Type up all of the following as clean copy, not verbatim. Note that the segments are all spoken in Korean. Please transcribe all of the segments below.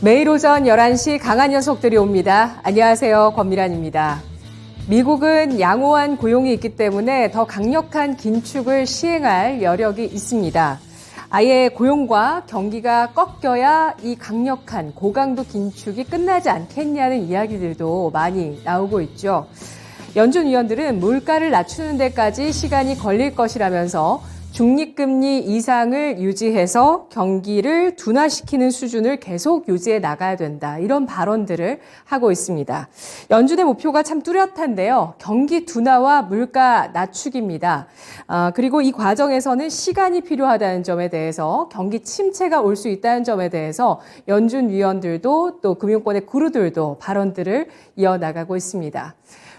매일 오전 11시 강한 녀석들이 옵니다. 안녕하세요. 권미란입니다. 미국은 양호한 고용이 있기 때문에 더 강력한 긴축을 시행할 여력이 있습니다. 아예 고용과 경기가 꺾여야 이 강력한 고강도 긴축이 끝나지 않겠냐는 이야기들도 많이 나오고 있죠. 연준 위원들은 물가를 낮추는 데까지 시간이 걸릴 것이라면서 중립금리 이상을 유지해서 경기를 둔화시키는 수준을 계속 유지해 나가야 된다. 이런 발언들을 하고 있습니다. 연준의 목표가 참 뚜렷한데요. 경기 둔화와 물가 낮추기입니다. 그리고 이 과정에서는 시간이 필요하다는 점에 대해서 경기 침체가 올 수 있다는 점에 대해서 연준 위원들도 또 금융권의 구루들도 발언들을 이어나가고 있습니다.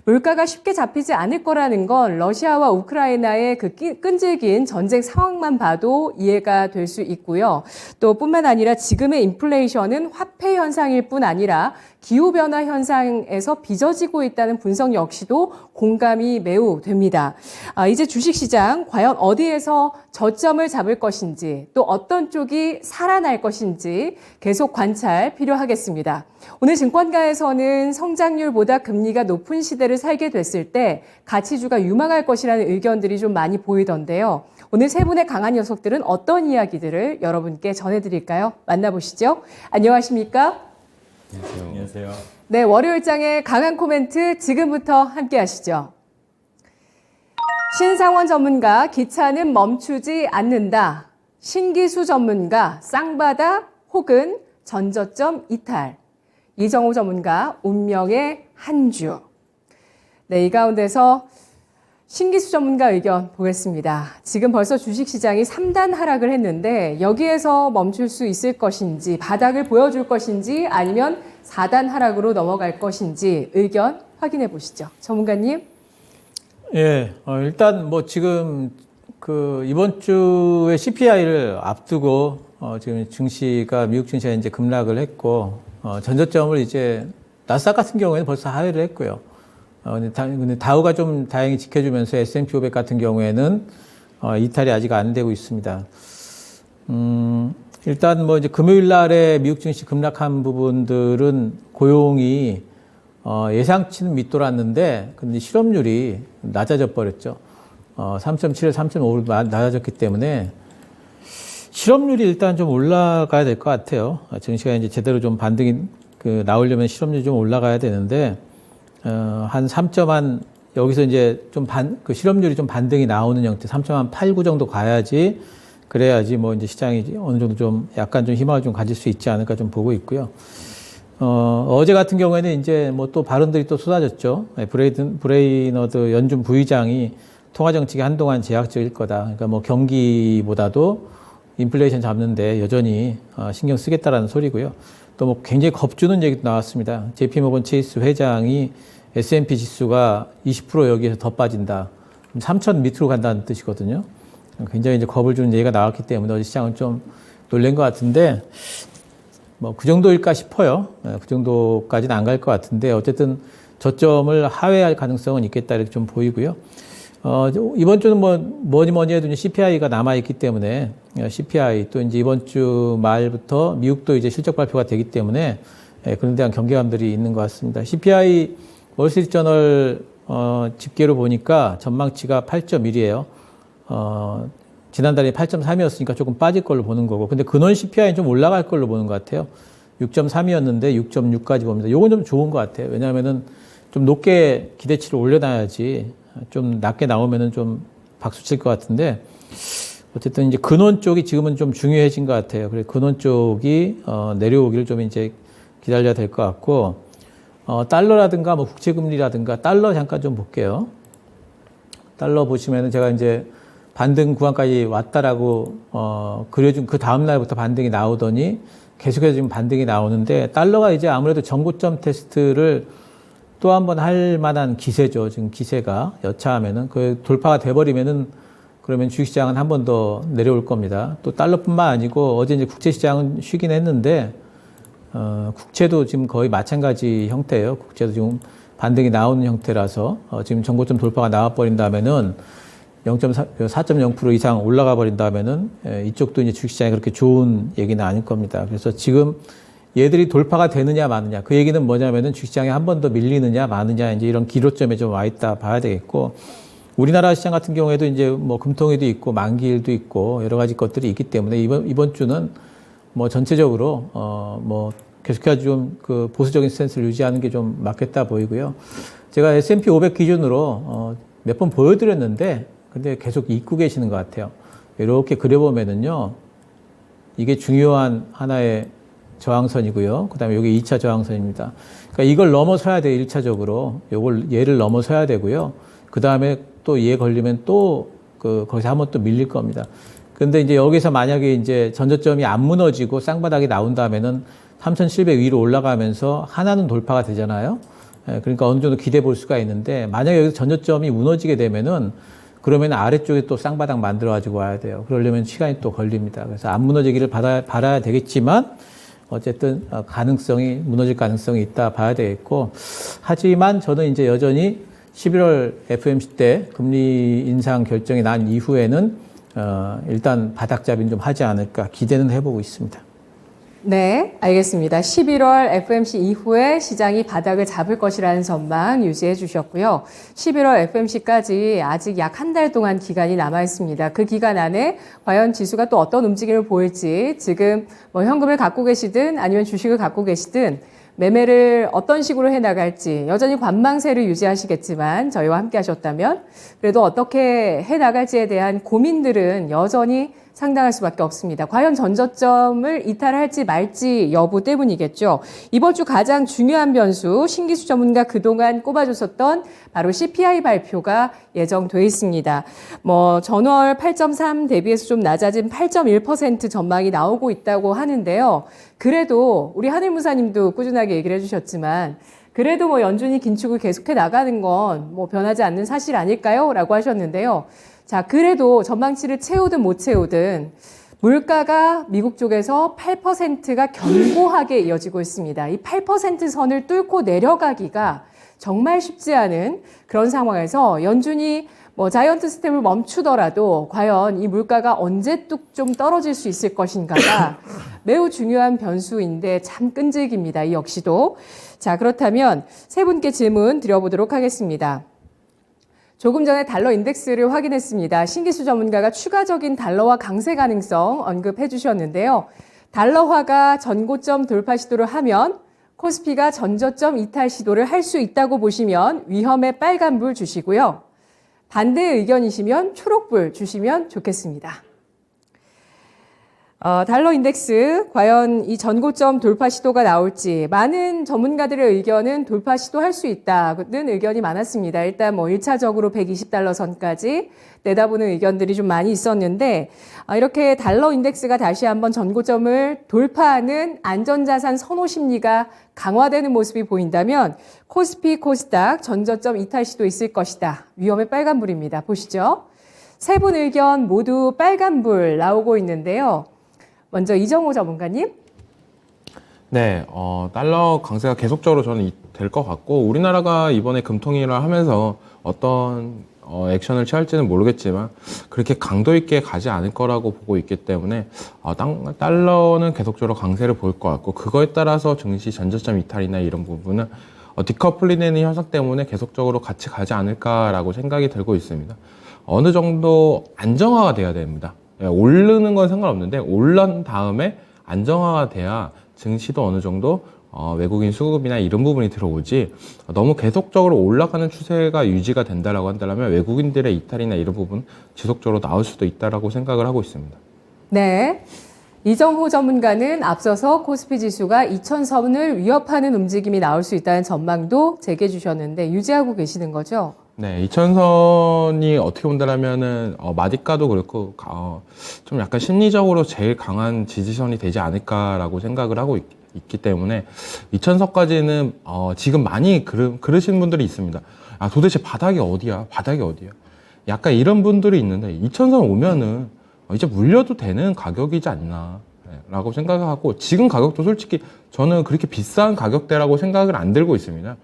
물가가 쉽게 잡히지 않을 거라는 건 러시아와 우크라이나의 그 끈질긴 전쟁 상황만 봐도 이해가 될 수 있고요. 또 뿐만 아니라 지금의 인플레이션은 화폐 현상일 뿐 아니라 기후변화 현상에서 빚어지고 있다는 분석 역시도 공감이 매우 됩니다. 이제 주식시장 과연 어디에서 저점을 잡을 것인지 또 어떤 쪽이 살아날 것인지 계속 관찰 필요하겠습니다. 오늘 증권가에서는 성장률보다 금리가 높은 시대를 살게 됐을 때 가치주가 유망할 것이라는 의견들이 좀 많이 보이던데요. 오늘 세 분의 강한 녀석들은 어떤 이야기들을 여러분께 전해드릴까요? 만나보시죠. 안녕하십니까? 안녕하세요. 네, 월요일장의 강한 코멘트 지금부터 함께 하시죠. 신상원 전문가, 기차는 멈추지 않는다. 신기수 전문가, 쌍바다 혹은 전저점 이탈. 이정호 전문가, 운명의 한 주. 네, 이 가운데서 신기수 전문가 의견 보겠습니다. 지금 벌써 주식시장이 3단 하락을 했는데 여기에서 멈출 수 있을 것인지, 바닥을 보여줄 것인지 아니면 4단 하락으로 넘어갈 것인지 의견 확인해 보시죠. 전문가님. 예, 일단 뭐 지금 이번 주에 CPI를 앞두고 지금 증시가 미국 증시가 이제 급락을 했고 전저점을 이제 나스닥 같은 경우에는 벌써 하회를 했고요. 근데 다우가 좀 다행히 지켜주면서 S&P 500 같은 경우에는 이탈이 아직 안 되고 있습니다. 일단 뭐 이제 금요일 날에 미국 증시 급락한 부분들은 고용이 예상치는 밑돌았는데 근데 실업률이 낮아져 버렸죠. 3.7에서 3.5로 낮아졌기 때문에 실업률이 일단 좀 올라가야 될 것 같아요. 증시가 이제 제대로 좀 반등이 나오려면 실업률이 좀 올라가야 되는데 한 3한 여기서 이제 좀 실업률이 좀 반등이 나오는 형태 3.89 정도 가야지 그래야지 뭐 이제 시장이 어느 정도 좀 약간 좀 희망을 좀 가질 수 있지 않을까 좀 보고 있고요. 어제 같은 경우에는 이제 뭐 또 발언들이 또 쏟아졌죠. 브레이너드 연준 부의장이 통화 정책이 한동안 제약적일 거다. 그러니까 뭐 경기보다도 인플레이션 잡는데 여전히 신경 쓰겠다라는 소리고요. 또 뭐 굉장히 겁주는 얘기도 나왔습니다. JP모건 체이스 회장이 S&P 지수가 20% 여기에서 더 빠진다. 3,000 밑으로 간다는 뜻이거든요. 굉장히 이제 겁을 주는 얘기가 나왔기 때문에 어제 시장은 좀 놀란 것 같은데 뭐 그 정도일까 싶어요. 그 정도까지는 안 갈 것 같은데 어쨌든 저점을 하회할 가능성은 있겠다 이렇게 좀 보이고요. 이번 주는 뭐니 해도 이제 CPI가 남아있기 때문에, CPI 또 이제 이번 주 말부터 미국도 이제 실적 발표가 되기 때문에, 그런 대한 경계감들이 있는 것 같습니다. CPI 월스트리트저널, 집계로 보니까 전망치가 8.1이에요. 지난달에 8.3이었으니까 조금 빠질 걸로 보는 거고, 근데 근원 CPI는 좀 올라갈 걸로 보는 것 같아요. 6.3이었는데 6.6까지 봅니다. 요건 좀 좋은 것 같아요. 왜냐하면은 좀 높게 기대치를 올려놔야지 좀 낮게 나오면은 좀 박수 칠 것 같은데 어쨌든 이제 근원 쪽이 지금은 좀 중요해진 것 같아요. 그래서 근원 쪽이 내려오기를 좀 이제 기다려야 될 것 같고 달러라든가 뭐 국채금리라든가 달러 잠깐 좀 볼게요. 달러 보시면은 제가 이제 반등 구간까지 왔다라고 그려준 그 다음 날부터 반등이 나오더니 계속해서 지금 반등이 나오는데 달러가 이제 아무래도 전고점 테스트를 또 한 번 할 만한 기세죠. 지금 기세가 여차하면은 그 돌파가 돼버리면은 그러면 주식시장은 한 번 더 내려올 겁니다. 또 달러뿐만 아니고 어제 이제 국채시장은 쉬긴 했는데 국채도 지금 거의 마찬가지 형태예요. 국채도 지금 반등이 나오는 형태라서 지금 전고점 돌파가 나와버린다면은 4.0% 이상 올라가 버린다면은 이쪽도 이제 주식시장이 그렇게 좋은 얘기는 아닐 겁니다. 그래서 지금 얘들이 돌파가 되느냐 마느냐. 그 얘기는 뭐냐면은 주식시장에 한 번 더 밀리느냐 마느냐 이제 이런 기로점에 좀 와 있다 봐야 되겠고, 우리나라 시장 같은 경우에도 이제 뭐 금통위도 있고 만기일도 있고 여러 가지 것들이 있기 때문에 이번 주는 뭐 전체적으로 뭐 계속해서 좀 그 보수적인 스탠스를 유지하는 게 좀 맞겠다 보이고요. 제가 S&P 500 기준으로 몇 번 보여드렸는데 근데 계속 잊고 계시는 것 같아요. 이렇게 그려보면은요, 이게 중요한 하나의 저항선이고요. 그 다음에 여기 2차 저항선입니다. 그러니까 이걸 넘어서야 돼요, 1차적으로. 얘를 넘어서야 되고요. 그 다음에 또 얘 걸리면 또 거기서 한번 또 밀릴 겁니다. 근데 이제 여기서 만약에 이제 전저점이 안 무너지고 쌍바닥이 나온다면은 3,700 위로 올라가면서 하나는 돌파가 되잖아요. 그러니까 어느 정도 기대해 볼 수가 있는데, 만약에 여기서 전저점이 무너지게 되면은 그러면 아래쪽에 또 쌍바닥 만들어 가지고 와야 돼요. 그러려면 시간이 또 걸립니다. 그래서 안 무너지기를 바라야 되겠지만, 어쨌든 가능성이, 무너질 가능성이 있다 봐야 되겠고, 하지만 저는 이제 여전히 11월 FOMC 때 금리 인상 결정이 난 이후에는 일단 바닥잡이는 좀 하지 않을까 기대는 해보고 있습니다. 네, 알겠습니다. 11월 FOMC 이후에 시장이 바닥을 잡을 것이라는 전망 유지해 주셨고요. 11월 FOMC까지 아직 약 한 달 동안 기간이 남아 있습니다. 그 기간 안에 과연 지수가 또 어떤 움직임을 보일지, 지금 뭐 현금을 갖고 계시든 아니면 주식을 갖고 계시든 매매를 어떤 식으로 해나갈지 여전히 관망세를 유지하시겠지만, 저희와 함께 하셨다면 그래도 어떻게 해나갈지에 대한 고민들은 여전히 상당할 수밖에 없습니다. 과연 전저점을 이탈할지 말지 여부 때문이겠죠. 이번 주 가장 중요한 변수, 신기수 전문가 그동안 꼽아줬었던 바로 CPI 발표가 예정돼 있습니다. 뭐 전월 8.3 대비해서 좀 낮아진 8.1% 전망이 나오고 있다고 하는데요. 그래도 우리 하늘무사님도 꾸준하게 얘기를 해주셨지만, 그래도 뭐 연준이 긴축을 계속해 나가는 건 뭐 변하지 않는 사실 아닐까요? 라고 하셨는데요. 자, 그래도 전망치를 채우든 못 채우든 물가가 미국 쪽에서 8%가 견고하게 이어지고 있습니다. 이 8% 선을 뚫고 내려가기가 정말 쉽지 않은 그런 상황에서 연준이 뭐 자이언트 스텝을 멈추더라도 과연 이 물가가 언제 뚝 좀 떨어질 수 있을 것인가가 매우 중요한 변수인데 참 끈질깁니다. 이 역시도. 자, 그렇다면 세 분께 질문 드려보도록 하겠습니다. 조금 전에 달러 인덱스를 확인했습니다. 신기수 전문가가 추가적인 달러화 강세 가능성 언급해 주셨는데요. 달러화가 전고점 돌파 시도를 하면 코스피가 전저점 이탈 시도를 할 수 있다고 보시면 위험의 빨간불 주시고요. 반대 의견이시면 초록불 주시면 좋겠습니다. 달러 인덱스 과연 이 전고점 돌파 시도가 나올지, 많은 전문가들의 의견은 돌파 시도할 수 있다는 의견이 많았습니다. 일단 뭐 1차적으로 120달러 선까지 내다보는 의견들이 좀 많이 있었는데, 이렇게 달러 인덱스가 다시 한번 전고점을 돌파하는 안전자산 선호 심리가 강화되는 모습이 보인다면 코스피, 코스닥 전저점 이탈 시도 있을 것이다. 위험의 빨간불입니다. 보시죠. 세 분 의견 모두 빨간불 나오고 있는데요. 먼저 이정호 전문가님. 네, 달러 강세가 계속적으로 저는 될 것 같고, 우리나라가 이번에 금통위를 하면서 어떤 액션을 취할지는 모르겠지만 그렇게 강도 있게 가지 않을 거라고 보고 있기 때문에 달러는 계속적으로 강세를 보일 것 같고, 그거에 따라서 증시 전저점 이탈이나 이런 부분은 디커플링되는 현상 때문에 계속적으로 같이 가지 않을까라고 생각이 들고 있습니다. 어느 정도 안정화가 돼야 됩니다. 오르는 건 상관없는데 올란 다음에 안정화가 돼야 증시도 어느 정도 외국인 수급이나 이런 부분이 들어오지, 너무 계속적으로 올라가는 추세가 유지가 된다라고 한다면 외국인들의 이탈이나 이런 부분 지속적으로 나올 수도 있다라고 생각을 하고 있습니다. 네. 이정호 전문가는 앞서서 코스피 지수가 2000선을 위협하는 움직임이 나올 수 있다는 전망도 제기해 주셨는데 유지하고 계시는 거죠? 네, 2000선이 어떻게 본다면은 마디가도 그렇고 좀 약간 심리적으로 제일 강한 지지선이 되지 않을까라고 생각을 하고 있기 때문에 2000선까지는 지금 많이 그러시는 분들이 있습니다. 아, 도대체 바닥이 어디야? 바닥이 어디야? 약간 이런 분들이 있는데 2000선 오면은 이제 물려도 되는 가격이지 않나 라고 생각을 하고, 지금 가격도 솔직히 저는 그렇게 비싼 가격대라고 생각을 안 들고 있습니다.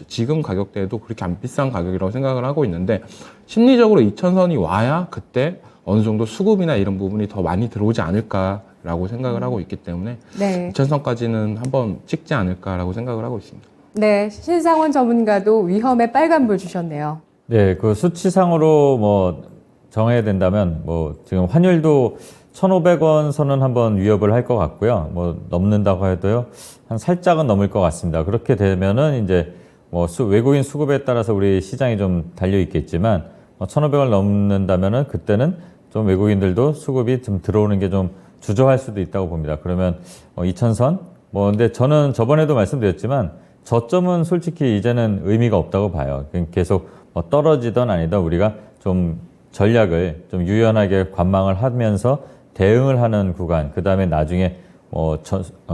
지금 가격대도 그렇게 안 비싼 가격이라고 생각을 하고 있는데, 심리적으로 2000선이 와야 그때 어느 정도 수급이나 이런 부분이 더 많이 들어오지 않을까 라고 생각을 하고 있기 때문에 네. 2000선까지는 한번 찍지 않을까라고 생각을 하고 있습니다. 네, 신상원 전문가도 위험에 빨간불 주셨네요. 네, 그 수치상으로 뭐 정해야 된다면 뭐 지금 환율도 1,500원 선은 한번 위협을 할 것 같고요. 뭐 넘는다고 해도요. 한 살짝은 넘을 것 같습니다. 그렇게 되면은 이제 뭐 외국인 수급에 따라서 우리 시장이 좀 달려 있겠지만 1,500원 넘는다면은 그때는 좀 외국인들도 수급이 좀 들어오는 게 좀 주저할 수도 있다고 봅니다. 그러면 2,000선 뭐 근데 저는 저번에도 말씀드렸지만 저점은 솔직히 이제는 의미가 없다고 봐요. 계속 뭐 떨어지던 아니던 우리가 좀 전략을 좀 유연하게 관망을 하면서 대응을 하는 구간, 그 다음에 나중에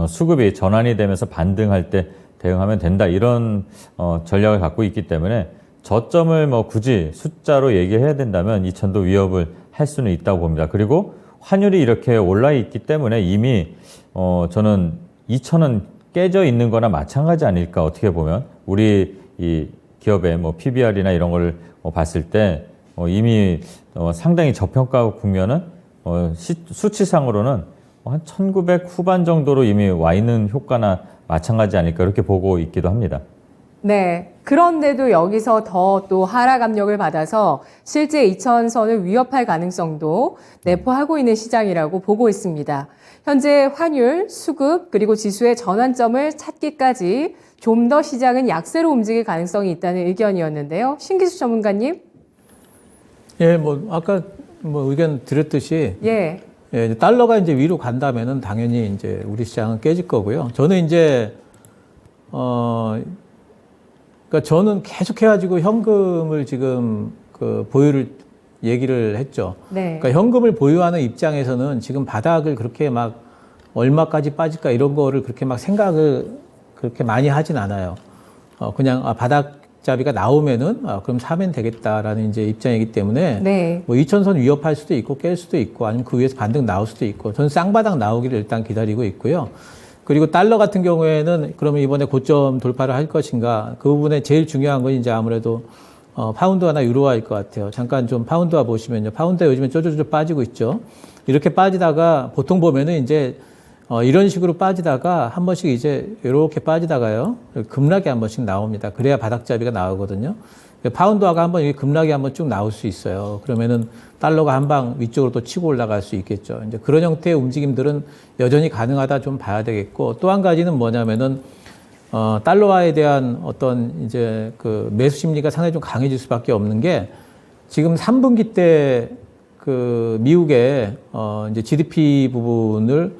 수급이 전환이 되면서 반등할 때 대응하면 된다. 이런 전략을 갖고 있기 때문에 저점을 뭐 굳이 숫자로 얘기해야 된다면 2,000도 위협을 할 수는 있다고 봅니다. 그리고 환율이 이렇게 올라 있기 때문에 이미 저는 2,000은 깨져 있는 거나 마찬가지 아닐까 어떻게 보면 우리 이 기업의 뭐 PBR이나 이런 걸 봤을 때 이미 상당히 저평가 국면은 수치상으로는 한 1900 후반 정도로 이미 와 있는 효과나 마찬가지 아닐까 이렇게 보고 있기도 합니다. 네. 그런데도 여기서 더 또 하락 압력을 받아서 실제 2,000선을 위협할 가능성도 내포하고 있는 시장이라고 보고 있습니다. 현재 환율, 수급, 그리고 지수의 전환점을 찾기까지 좀 더 시장은 약세로 움직일 가능성이 있다는 의견이었는데요. 신기수 전문가님? 예, 뭐 아까 뭐 의견 드렸듯이 예. 예, 이제 달러가 이제 위로 간다면은 당연히 이제 우리 시장은 깨질 거고요. 저는 이제 그러니까 저는 계속 해가지고 현금을 지금 그 보유를 얘기를 했죠. 네. 그러니까 현금을 보유하는 입장에서는 지금 바닥을 그렇게 막 얼마까지 빠질까 이런 거를 그렇게 막 생각을 그렇게 많이 하진 않아요. 그냥 바닥잡이가 나오면은 그럼 사면 되겠다라는 이제 입장이기 때문에 네. 뭐 2,000선 위협할 수도 있고 깰 수도 있고 아니면 그 위에서 반등 나올 수도 있고 저는 쌍바닥 나오기를 일단 기다리고 있고요. 그리고 달러 같은 경우에는 그러면 이번에 고점 돌파를 할 것인가 그 부분에 제일 중요한 건 이제 아무래도 파운드화나 유로화일 것 같아요. 잠깐 좀 파운드화 보시면요. 파운드화 요즘에 쪼쪼쪼 빠지고 있죠. 이렇게 빠지다가 보통 보면은 이제 이런 식으로 빠지다가 한 번씩 이제 이렇게 빠지다가요. 급락이 한 번씩 나옵니다. 그래야 바닥잡이가 나오거든요. 파운드화가 한번 급락이 한번 쭉 나올 수 있어요. 그러면은 달러가 한 방 위쪽으로 또 치고 올라갈 수 있겠죠. 이제 그런 형태의 움직임들은 여전히 가능하다 좀 봐야 되겠고 또 한 가지는 뭐냐면은 달러화에 대한 어떤 이제 그 매수 심리가 상당히 좀 강해질 수밖에 없는 게 지금 3분기 때 그 미국의 이제 GDP 부분을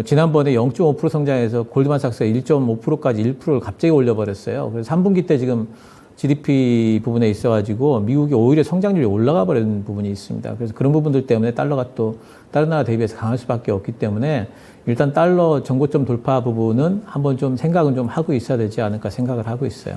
지난번에 0.5% 성장해서 골드만삭스가 1.5%까지 1%를 갑자기 올려버렸어요. 그래서 3분기 때 지금 GDP 부분에 있어가지고 미국이 오히려 성장률이 올라가 버리는 부분이 있습니다. 그래서 그런 부분들 때문에 달러가 또 다른 나라 대비해서 강할 수밖에 없기 때문에 일단 달러 정고점 돌파 부분은 한번 좀 생각은 좀 하고 있어야 되지 않을까 생각을 하고 있어요.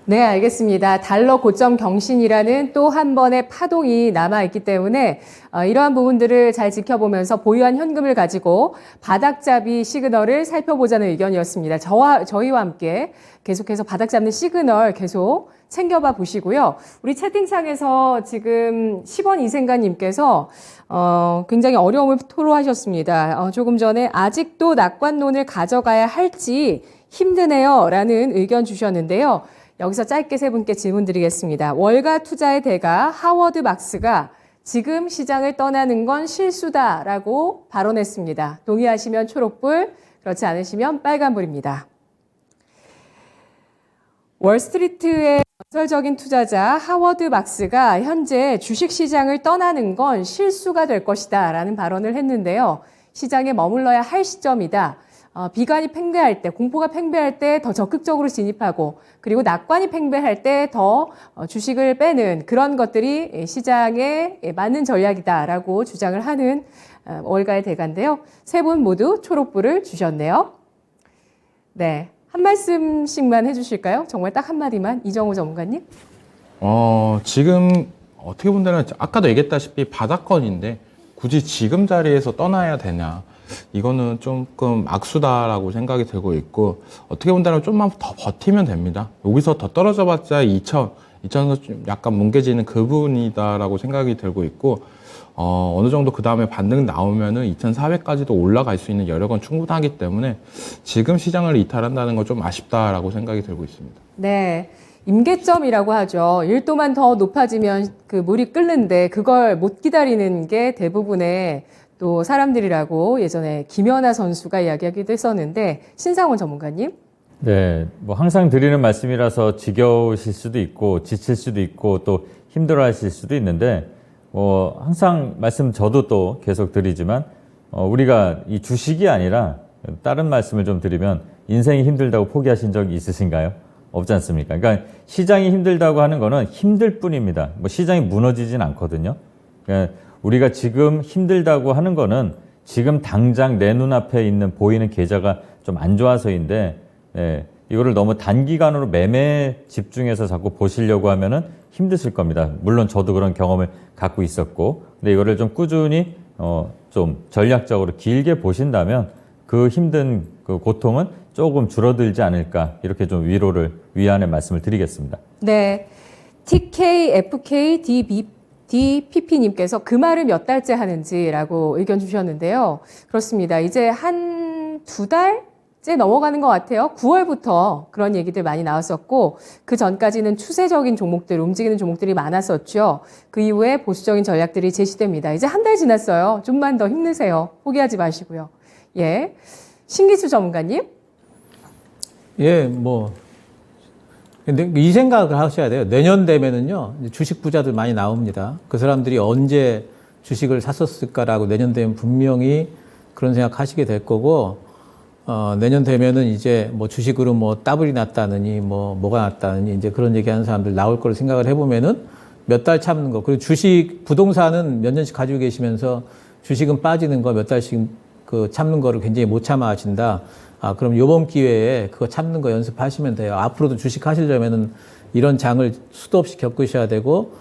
네, 알겠습니다. 달러 고점 경신이라는 또 한 번의 파동이 남아있기 때문에 이러한 부분들을 잘 지켜보면서 보유한 현금을 가지고 바닥잡이 시그널을 살펴보자는 의견이었습니다. 저희와 함께 계속해서 바닥잡는 시그널 계속 챙겨봐 보시고요. 우리 채팅창에서 지금 10원 이생가님께서 굉장히 어려움을 토로하셨습니다. 조금 전에 아직도 낙관론을 가져가야 할지 힘드네요 라는 의견 주셨는데요. 여기서 짧게 세 분께 질문 드리겠습니다. 월가 투자의 대가 하워드 막스가 지금 시장을 떠나는 건 실수다라고 발언했습니다. 동의하시면 초록불, 그렇지 않으시면 빨간불입니다. 월스트리트의 건설적인 투자자 하워드 막스가 현재 주식시장을 떠나는 건 실수가 될 것이다 라는 발언을 했는데요. 시장에 머물러야 할 시점이다. 비관이 팽배할 때, 공포가 팽배할 때 더 적극적으로 진입하고 그리고 낙관이 팽배할 때 더 주식을 빼는 그런 것들이 시장에 맞는 전략이다라고 주장을 하는 월가의 대가인데요. 세 분 모두 초록불을 주셨네요. 네, 한 말씀씩만 해주실까요? 정말 딱 한마디만. 이정우 전문가님. 지금 어떻게 본다면 아까도 얘기했다시피 바닥권인데 굳이 지금 자리에서 떠나야 되냐. 이거는 조금 악수다라고 생각이 들고 있고 어떻게 본다면 좀만 더 버티면 됩니다. 여기서 더 떨어져 봤자 2,000에서 좀 약간 뭉개지는 그 부분이다라고 생각이 들고 있고 어느 정도 그 다음에 반등 나오면은 2,400까지도 올라갈 수 있는 여력은 충분하기 때문에 지금 시장을 이탈한다는 건 좀 아쉽다라고 생각이 들고 있습니다. 네. 임계점이라고 하죠. 1도만 더 높아지면 그 물이 끓는데 그걸 못 기다리는 게 대부분의 또 사람들이라고 예전에 김연아 선수가 이야기하기도 했었는데 신상원 전문가님. 네, 뭐 항상 드리는 말씀이라서 지겨우실 수도 있고 지칠 수도 있고 또 힘들어하실 수도 있는데 뭐 항상 말씀 저도 또 계속 드리지만 우리가 이 주식이 아니라 다른 말씀을 좀 드리면 인생이 힘들다고 포기하신 적 있으신가요? 없지 않습니까? 그러니까 시장이 힘들다고 하는 거는 힘들 뿐입니다. 뭐 시장이 무너지진 않거든요. 그러니까 우리가 지금 힘들다고 하는 거는 지금 당장 내 눈앞에 있는 보이는 계좌가 좀 안 좋아서인데 이거를 너무 단기간으로 매매 집중해서 자꾸 보시려고 하면은 힘드실 겁니다. 물론 저도 그런 경험을 갖고 있었고, 근데 이거를 좀 꾸준히 좀 전략적으로 길게 보신다면 그 힘든 그 고통은 조금 줄어들지 않을까 이렇게 좀 위안의 말씀을 드리겠습니다. 네. TKFKDPP님께서 그 말을 몇 달째 하는지라고 의견 주셨는데요. 그렇습니다. 이제 한 2달째 넘어가는 것 같아요. 9월부터 그런 얘기들 많이 나왔었고 그 전까지는 추세적인 종목들, 움직이는 종목들이 많았었죠. 그 이후에 보수적인 전략들이 제시됩니다. 이제 한 달 지났어요. 좀만 더 힘내세요. 포기하지 마시고요. 예. 신기수 전문가님. 예, 뭐. 근데 이 생각을 하셔야 돼요. 내년 되면은요, 주식 부자들 많이 나옵니다. 그 사람들이 언제 주식을 샀었을까라고 내년 되면 분명히 그런 생각 하시게 될 거고, 내년 되면은 이제 뭐 주식으로 뭐 더블이 났다느니 뭐가 났다느니 이제 그런 얘기 하는 사람들 나올 걸 생각을 해보면은 몇 달 참는 거. 그리고 주식, 부동산은 몇 년씩 가지고 계시면서 주식은 빠지는 거 몇 달씩 그 참는 거를 굉장히 못 참아 하신다. 그럼 요번 기회에 그거 참는 거 연습하시면 돼요. 앞으로도 주식 하시려면은 이런 장을 수도 없이 겪으셔야 되고,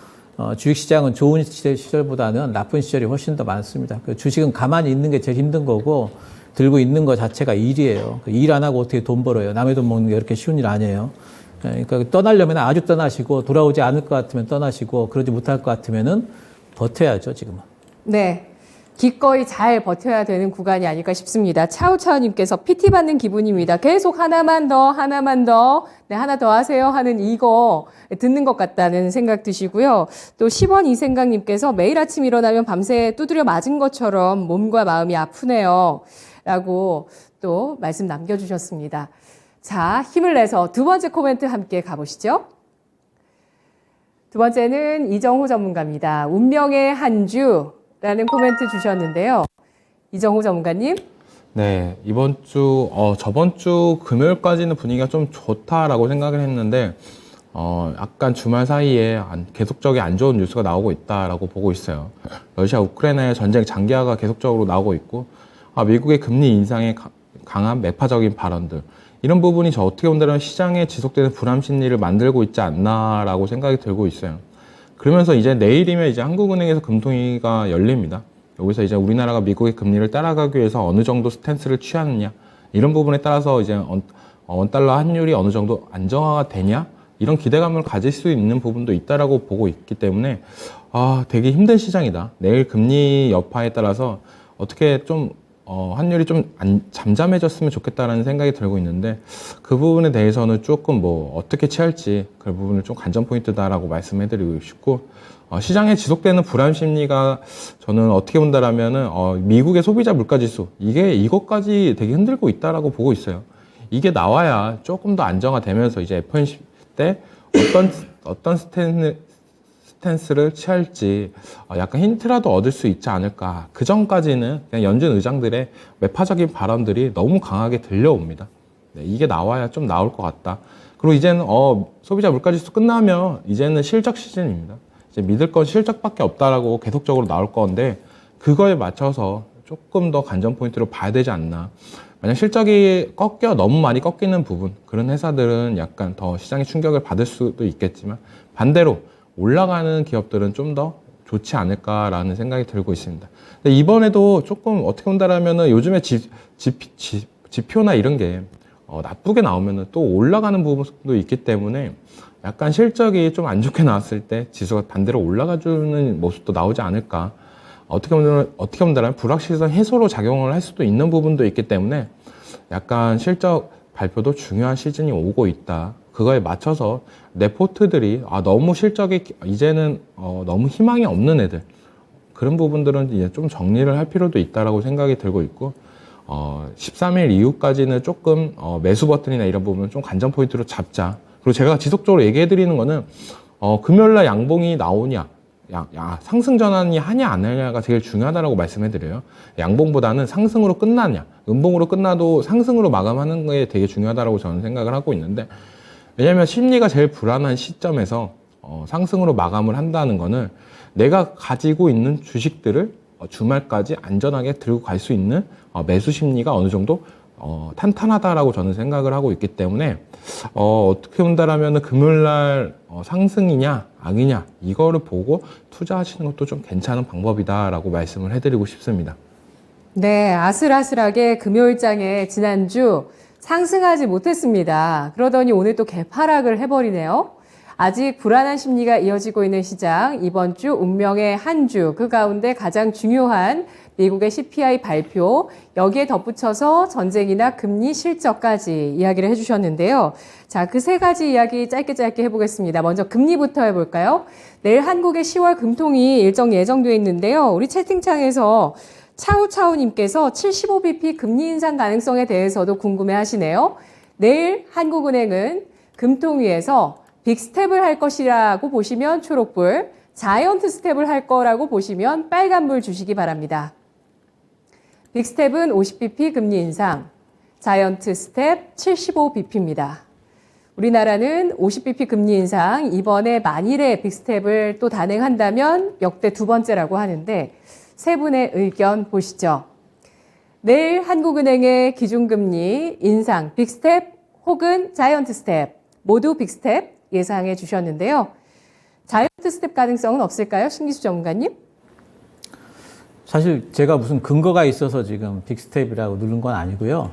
주식시장은 좋은 시절보다는 나쁜 시절이 훨씬 더 많습니다. 그 주식은 가만히 있는 게 제일 힘든 거고, 들고 있는 거 자체가 일이에요. 일 안 하고 어떻게 돈 벌어요? 남의 돈 먹는 게 그렇게 쉬운 일 아니에요. 그러니까 떠나려면 아주 떠나시고, 돌아오지 않을 것 같으면 떠나시고, 그러지 못할 것 같으면은 버텨야죠, 지금은. 네. 기꺼이 잘 버텨야 되는 구간이 아닐까 싶습니다. 차우차우님께서 PT 받는 기분입니다. 계속 하나만 더, 네, 하나 더 하세요 하는 이거 듣는 것 같다는 생각 드시고요. 또 10원 이생각님께서 매일 아침 일어나면 밤새 두드려 맞은 것처럼 몸과 마음이 아프네요. 라고 또 말씀 남겨주셨습니다. 자, 힘을 내서 두 번째 코멘트 함께 가보시죠. 두 번째는 이정호 전문가입니다. 운명의 한 주. 라는 코멘트 주셨는데요. 이정호 전문가님. 네, 저번 주 금요일까지는 분위기가 좀 좋다라고 생각을 했는데, 약간 주말 사이에 계속적인 안 좋은 뉴스가 나오고 있다라고 보고 있어요. 러시아 우크라이나의 전쟁 장기화가 계속적으로 나오고 있고, 미국의 금리 인상에 강한 매파적인 발언들. 이런 부분이 저 어떻게 본다면 시장에 지속되는 불안 심리를 만들고 있지 않나라고 생각이 들고 있어요. 그러면서 이제 내일이면 이제 한국은행에서 금통위가 열립니다. 여기서 이제 우리나라가 미국의 금리를 따라가기 위해서 어느 정도 스탠스를 취하느냐, 이런 부분에 따라서 이제 원달러 환율이 어느 정도 안정화가 되냐, 이런 기대감을 가질 수 있는 부분도 있다라고 보고 있기 때문에 되게 힘든 시장이다. 내일 금리 여파에 따라서 어떻게 좀 환율이 좀 잠잠해졌으면 좋겠다라는 생각이 들고 있는데, 그 부분에 대해서는 조금 어떻게 취할지 그 부분을 좀 관전 포인트다라고 말씀해드리고 싶고, 시장에 지속되는 불안 심리가 저는 어떻게 본다라면은 미국의 소비자 물가지수, 이것까지 되게 흔들고 있다라고 보고 있어요. 이게 나와야 조금 더 안정화되면서 이제 FOMC 때 어떤 스탠스를 취할지 약간 힌트라도 얻을 수 있지 않을까. 그 전까지는 그냥 연준 의장들의 매파적인 발언들이 너무 강하게 들려옵니다. 네, 이게 나와야 좀 나올 것 같다. 그리고 이제는 소비자 물가지수 끝나면 이제는 실적 시즌입니다. 이제 믿을 건 실적밖에 없다라고 계속적으로 나올 건데, 그거에 맞춰서 조금 더 관전 포인트로 봐야 되지 않나. 만약 실적이 너무 많이 꺾이는 부분, 그런 회사들은 약간 더 시장의 충격을 받을 수도 있겠지만, 반대로 올라가는 기업들은 좀 더 좋지 않을까라는 생각이 들고 있습니다. 근데 이번에도 조금 어떻게 본다라면은 요즘에 지표나 이런 게 나쁘게 나오면은 또 올라가는 부분도 있기 때문에, 약간 실적이 좀 안 좋게 나왔을 때 지수가 반대로 올라가주는 모습도 나오지 않을까. 어떻게 본다면 불확실성 해소로 작용을 할 수도 있는 부분도 있기 때문에 약간 실적 발표도 중요한 시즌이 오고 있다. 그거에 맞춰서 레포트들이 너무 실적이 이제는 너무 희망이 없는 애들, 그런 부분들은 이제 좀 정리를 할 필요도 있다라고 생각이 들고 있고, 13일 이후까지는 조금 매수 버튼이나 이런 부분은 좀 관전 포인트로 잡자. 그리고 제가 지속적으로 얘기해 드리는 거는 금요일날 양봉이 나오냐, 상승 전환이 하냐 안 하냐가 제일 중요하다라고 말씀해 드려요. 양봉보다는 상승으로 끝나냐, 음봉으로 끝나도 상승으로 마감하는 게 되게 중요하다라고 저는 생각을 하고 있는데, 왜냐하면 심리가 제일 불안한 시점에서 상승으로 마감을 한다는 거는 내가 가지고 있는 주식들을 주말까지 안전하게 들고 갈 수 있는 매수 심리가 어느 정도 탄탄하다라고 저는 생각을 하고 있기 때문에 어떻게 본다라면 금요일날 상승이냐 악이냐 이거를 보고 투자하시는 것도 좀 괜찮은 방법이다라고 말씀을 해드리고 싶습니다. 네, 아슬아슬하게 금요일장에 지난주 상승하지 못했습니다. 그러더니 오늘 또 개파락을 해버리네요. 아직 불안한 심리가 이어지고 있는 시장, 이번 주 운명의 한 주, 그 가운데 가장 중요한 미국의 CPI 발표, 여기에 덧붙여서 전쟁이나 금리 실적까지 이야기를 해주셨는데요. 자, 그 세 가지 이야기 짧게 해보겠습니다. 먼저 금리부터 해볼까요? 내일 한국의 10월 금통이 일정 예정되어 있는데요. 우리 채팅창에서 차우차우님께서 75bp 금리 인상 가능성에 대해서도 궁금해 하시네요. 내일 한국은행은 금통위에서 빅스텝을 할 것이라고 보시면 초록불, 자이언트 스텝을 할 거라고 보시면 빨간불 주시기 바랍니다. 빅스텝은 50bp 금리 인상, 자이언트 스텝 75bp입니다. 우리나라는 50bp 금리 인상, 이번에 만일에 빅스텝을 또 단행한다면 역대 두 번째라고 하는데 세 분의 의견 보시죠. 내일 한국은행의 기준금리 인상 빅스텝 혹은 자이언트 스텝, 모두 빅스텝 예상해 주셨는데요. 자이언트 스텝 가능성은 없을까요? 신기수 전문가님? 사실 제가 무슨 근거가 있어서 지금 빅스텝이라고 누른 건 아니고요.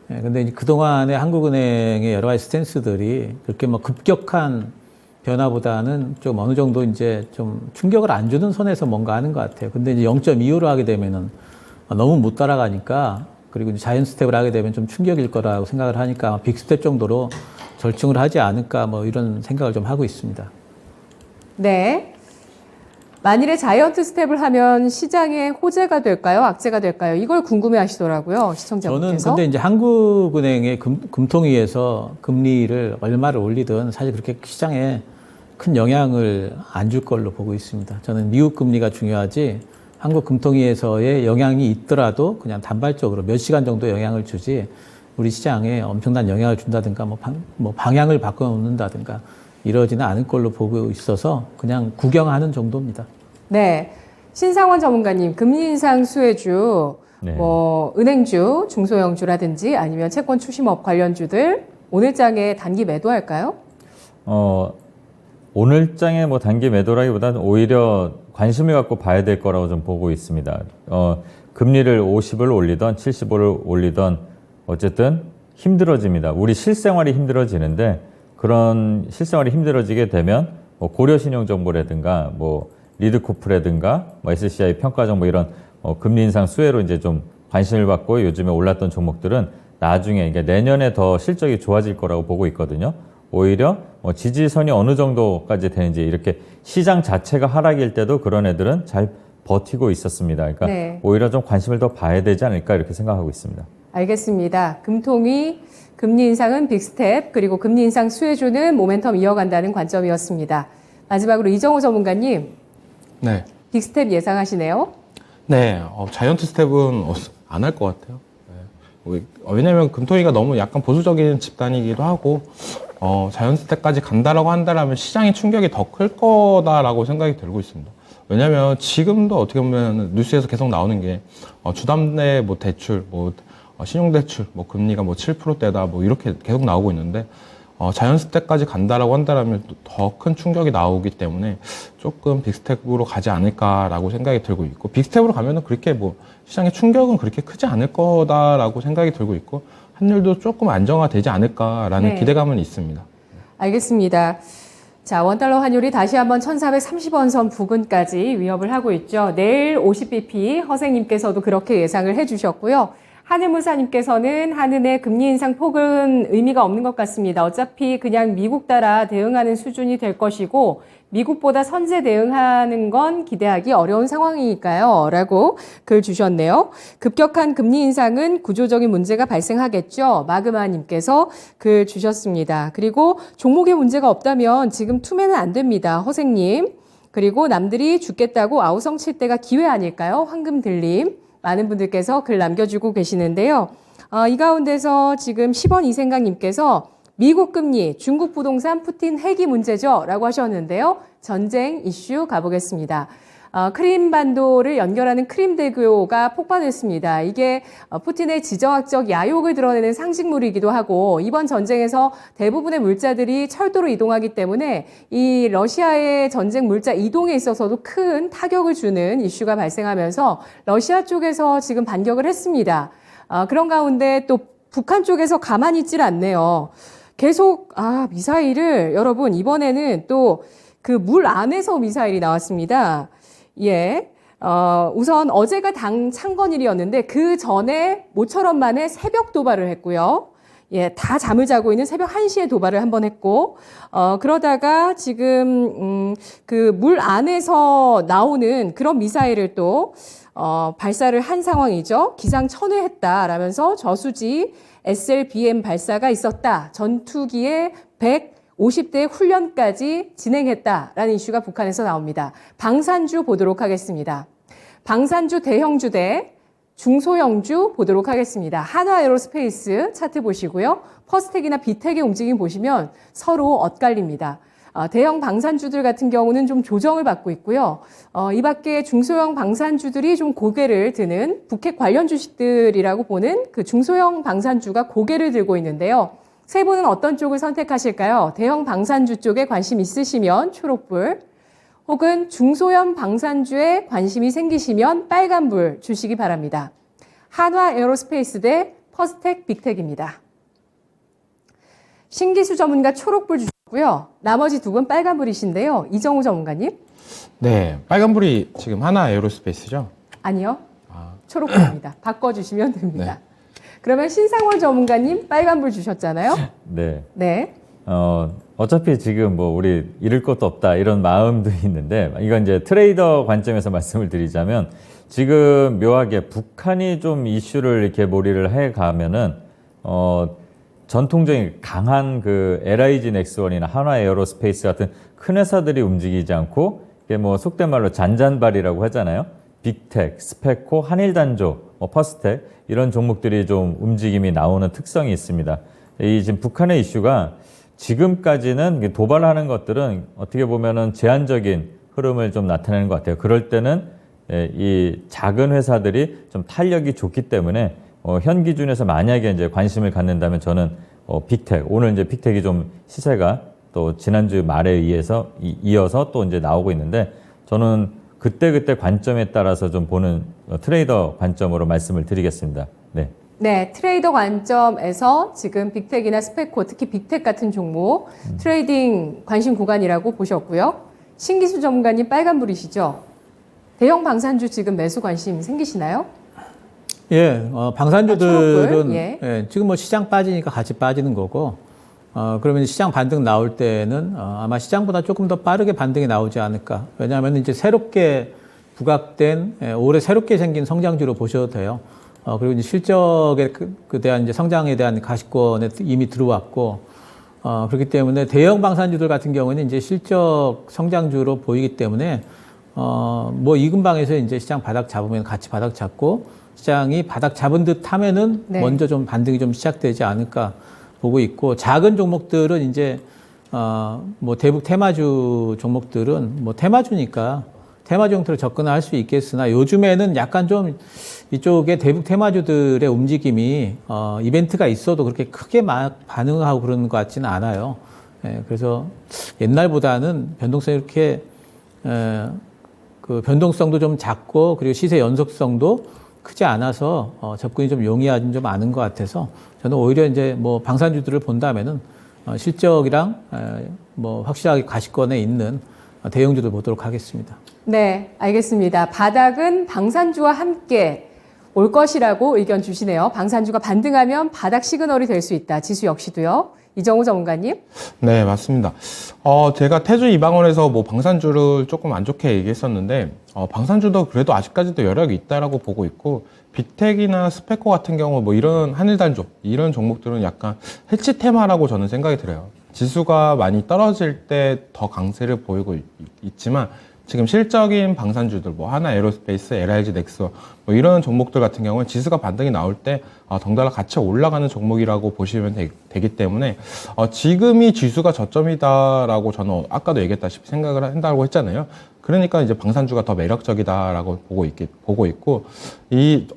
근데 그동안의 한국은행의 여러 가지 스탠스들이 그렇게 뭐 급격한 변화보다는 좀 어느 정도 이제 좀 충격을 안 주는 선에서 뭔가 하는 것 같아요. 근데 이제 0.25로 하게 되면은 너무 못 따라가니까, 그리고 이제 자이언트 스텝을 하게 되면 좀 충격일 거라고 생각을 하니까 빅스텝 정도로 절충을 하지 않을까 뭐 이런 생각을 좀 하고 있습니다. 네. 만일에 자이언트 스텝을 하면 시장에 호재가 될까요? 악재가 될까요? 이걸 궁금해 하시더라고요. 시청자분께서. 저는 근데 이제 한국은행의 금통위에서 금리를 얼마를 올리든 사실 그렇게 시장에 큰 영향을 안 줄 걸로 보고 있습니다. 저는 미국 금리가 중요하지 한국 금통위에서의 영향이 있더라도 그냥 단발적으로 몇 시간 정도 영향을 주지 우리 시장에 엄청난 영향을 준다든가 뭐 방향을 바꿔놓는다든가 이러지는 않을 걸로 보고 있어서 그냥 구경하는 정도입니다. 네. 신상원 전문가님, 금리 인상 수혜주, 네. 뭐 은행주, 중소형주라든지 아니면 채권 추심업 관련주들 오늘장에 단기 매도할까요? 오늘장에 뭐 단기 매도라기보다는 오히려 관심을 갖고 봐야 될 거라고 좀 보고 있습니다. 금리를 50을 올리던 75를 올리던 어쨌든 힘들어집니다. 우리 실생활이 힘들어지는데 그런 실생활이 힘들어지게 되면 뭐 고려신용정보라든가 뭐 리드코프라든가 뭐 SCI 평가정보 이런 금리 인상 수혜로 이제 좀 관심을 받고 요즘에 올랐던 종목들은 나중에 그러니까 내년에 더 실적이 좋아질 거라고 보고 있거든요. 오히려 지지선이 어느 정도까지 되는지 이렇게 시장 자체가 하락일 때도 그런 애들은 잘 버티고 있었습니다. 그러니까 네. 오히려 좀 관심을 더 봐야 되지 않을까 이렇게 생각하고 있습니다. 알겠습니다. 금통위 금리 인상은 빅스텝, 그리고 금리 인상 수혜주는 모멘텀 이어간다는 관점이었습니다. 마지막으로 이정호 전문가님, 네. 빅스텝 예상하시네요? 네, 자이언트 스텝은 안 할 것 같아요. 네. 왜냐면 금통위가 너무 약간 보수적인 집단이기도 하고, 자이언트 스텝까지 간다라고 한다라면 시장의 충격이 더 클 거다라고 생각이 들고 있습니다. 왜냐면 지금도 어떻게 보면 뉴스에서 계속 나오는 게, 주담대 뭐 대출, 뭐, 신용대출, 뭐 금리가 뭐 7%대다, 뭐 이렇게 계속 나오고 있는데, 자이언트 스텝까지 간다라고 한다라면 더 큰 충격이 나오기 때문에 조금 빅스텝으로 가지 않을까라고 생각이 들고 있고, 빅스텝으로 가면은 그렇게 뭐 시장의 충격은 그렇게 크지 않을 거다라고 생각이 들고 있고, 환율도 조금 안정화되지 않을까라는 네. 기대감은 있습니다. 알겠습니다. 자, 원달러 환율이 다시 한번 1430원 선 부근까지 위협을 하고 있죠. 내일 50bp 허생님께서도 그렇게 예상을 해주셨고요. 한은무사님께서는 한은의 금리 인상 폭은 의미가 없는 것 같습니다. 어차피 그냥 미국 따라 대응하는 수준이 될 것이고 미국보다 선제 대응하는 건 기대하기 어려운 상황이니까요. 라고 글 주셨네요. 급격한 금리 인상은 구조적인 문제가 발생하겠죠. 마그마님께서 글 주셨습니다. 그리고 종목에 문제가 없다면 지금 투매는 안 됩니다. 허생님. 그리고 남들이 죽겠다고 아우성 칠 때가 기회 아닐까요? 황금들림. 많은 분들께서 글 남겨주고 계시는데요. 이 가운데서 지금 10원 이생강님께서 미국 금리, 중국 부동산, 푸틴 핵이 문제죠? 라고 하셨는데요. 전쟁 이슈 가보겠습니다. 크림반도를 연결하는 크림대교가 폭발했습니다. 이게 푸틴의 지정학적 야욕을 드러내는 상징물이기도 하고 이번 전쟁에서 대부분의 물자들이 철도로 이동하기 때문에 이 러시아의 전쟁 물자 이동에 있어서도 큰 타격을 주는 이슈가 발생하면서 러시아 쪽에서 지금 반격을 했습니다. 그런 가운데 또 북한 쪽에서 가만히 있질 않네요. 계속 미사일을 여러분 이번에는 또 그 물 안에서 미사일이 나왔습니다. 예. 우선 어제가 당 창건일이었는데 그 전에 모처럼 만에 새벽 도발을 했고요. 예, 다 잠을 자고 있는 새벽 1시에 도발을 한번 했고, 그러다가 지금, 그 물 안에서 나오는 그런 미사일을 또, 발사를 한 상황이죠. 기상천외했다라면서 저수지 SLBM 발사가 있었다. 전투기의 150대 훈련까지 진행했다라는 이슈가 북한에서 나옵니다. 방산주 보도록 하겠습니다. 방산주 대형주 대 중소형주 보도록 하겠습니다. 한화에어로스페이스 차트 보시고요. 퍼스텍이나 비텍의 움직임 보시면 서로 엇갈립니다. 대형 방산주들 같은 경우는 좀 조정을 받고 있고요. 이 밖에 중소형 방산주들이 좀 고개를 드는 북핵 관련 주식들이라고 보는 그 중소형 방산주가 고개를 들고 있는데요. 세 분은 어떤 쪽을 선택하실까요? 대형 방산주 쪽에 관심 있으시면 초록불, 혹은 중소형 방산주에 관심이 생기시면 빨간불 주시기 바랍니다. 한화에어로스페이스 대 퍼스텍 빅텍입니다. 신기수 전문가 초록불 주셨고요. 나머지 두 분 빨간불이신데요. 이정우 전문가님. 네, 빨간불이 지금 하나 에어로스페이스죠? 아니요. 초록불입니다. 바꿔주시면 됩니다. 네. 그러면 신상원 전문가님 빨간불 주셨잖아요. 네. 네. 어차피 지금 뭐 우리 잃을 것도 없다 이런 마음도 있는데 이건 이제 트레이더 관점에서 말씀을 드리자면 지금 묘하게 북한이 좀 이슈를 이렇게 몰이를 해 가면은 전통적인 강한 그 LIG 넥스원이나 한화 에어로스페이스 같은 큰 회사들이 움직이지 않고 이게 뭐 속된 말로 잔잔발이라고 하잖아요. 빅텍, 스페코, 한일단조, 퍼스텍 이런 종목들이 좀 움직임이 나오는 특성이 있습니다. 이 지금 북한의 이슈가 지금까지는 도발하는 것들은 어떻게 보면은 제한적인 흐름을 좀 나타내는 것 같아요. 그럴 때는 이 작은 회사들이 좀 탄력이 좋기 때문에 현 기준에서 만약에 이제 관심을 갖는다면 저는 빅텍, 오늘 이제 빅텍이 좀 시세가 또 지난주 말에 이어서 또 이제 나오고 있는데 저는 그때 관점에 따라서 좀 보는 트레이더 관점으로 말씀을 드리겠습니다. 네. 네, 트레이더 관점에서 지금 빅텍이나 스페코, 특히 빅텍 같은 종목 트레이딩 관심 구간이라고 보셨고요. 신기수 전문가님 빨간불이시죠? 대형 방산주 지금 매수 관심 생기시나요? 예, 방산주들은 예, 지금 뭐 시장 빠지니까 같이 빠지는 거고, 그러면 시장 반등 나올 때는 아마 시장보다 조금 더 빠르게 반등이 나오지 않을까. 왜냐하면 이제 새롭게 부각된, 올해 새롭게 생긴 성장주로 보셔도 돼요. 그리고 이제 실적에 대한 이제 성장에 대한 가시권에 이미 들어왔고, 그렇기 때문에 대형 방산주들 같은 경우는 이제 실적 성장주로 보이기 때문에, 뭐 이 근방에서 이제 시장 바닥 잡으면 같이 바닥 잡고, 시장이 바닥 잡은 듯 하면은 네. 먼저 좀 반등이 좀 시작되지 않을까 보고 있고, 작은 종목들은 이제, 뭐 대북 테마주 종목들은 뭐 테마주니까 테마주 형태로 접근할 수 있겠으나 요즘에는 약간 좀 이쪽에 대북 테마주들의 움직임이 이벤트가 있어도 그렇게 크게 막 반응하고 그러는 것 같지는 않아요. 예, 그래서 옛날보다는 변동성이 이렇게 그 변동성도 좀 작고 그리고 시세 연속성도 크지 않아서 접근이 좀 용이하진 좀 않은 것 같아서 저는 오히려 이제 뭐 방산주들을 본다면은 실적이랑 뭐 확실하게 가시권에 있는 대형주들 보도록 하겠습니다. 네, 알겠습니다. 바닥은 방산주와 함께 올 것이라고 의견 주시네요. 방산주가 반등하면 바닥 시그널이 될 수 있다. 지수 역시도요. 이정우 전문가님. 네, 맞습니다. 제가 태주 이방원에서 뭐 방산주를 조금 안 좋게 얘기했었는데, 방산주도 그래도 아직까지도 여력이 있다라고 보고 있고, 빅텍이나 스페코 같은 경우 뭐 이런 한일단조, 이런 종목들은 약간 해치 테마라고 저는 생각이 들어요. 지수가 많이 떨어질 때 더 강세를 보이고 있지만, 지금 실적인 방산주들, 뭐 하나 에어로스페이스, LIG 넥스원, 뭐 이런 종목들 같은 경우는 지수가 반등이 나올 때 덩달아 같이 올라가는 종목이라고 보시면 되기 때문에 지금이 지수가 저점이다라고 저는 아까도 얘기했다시피 생각을 한다고 했잖아요. 그러니까 이제 방산주가 더 매력적이다라고 보고 있고,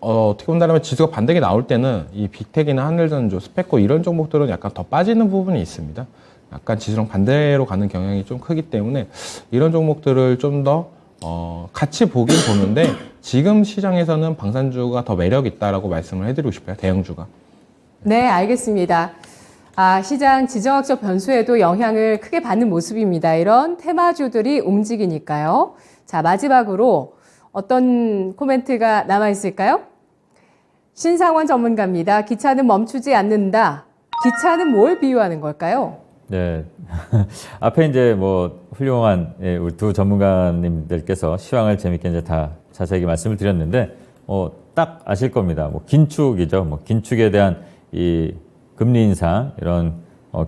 어떻게 본다면 지수가 반등이 나올 때는 이 빅텍이나 한일전조, 스페코 이런 종목들은 약간 더 빠지는 부분이 있습니다. 약간 지수랑 반대로 가는 경향이 좀 크기 때문에 이런 종목들을 좀 더 같이 보긴 보는데, 지금 시장에서는 방산주가 더 매력 있다라고 말씀을 해드리고 싶어요. 대형주가. 네, 알겠습니다. 시장 지정학적 변수에도 영향을 크게 받는 모습입니다. 이런 테마주들이 움직이니까요. 자, 마지막으로 어떤 코멘트가 남아있을까요? 신상원 전문가입니다. 기차는 멈추지 않는다. 기차는 뭘 비유하는 걸까요? 네. 앞에 이제 뭐 훌륭한 우리 두 전문가님들께서 시황을 재밌게 이제 다 자세하게 말씀을 드렸는데, 딱 아실 겁니다. 뭐 긴축이죠. 뭐 긴축에 대한 이 금리 인상 이런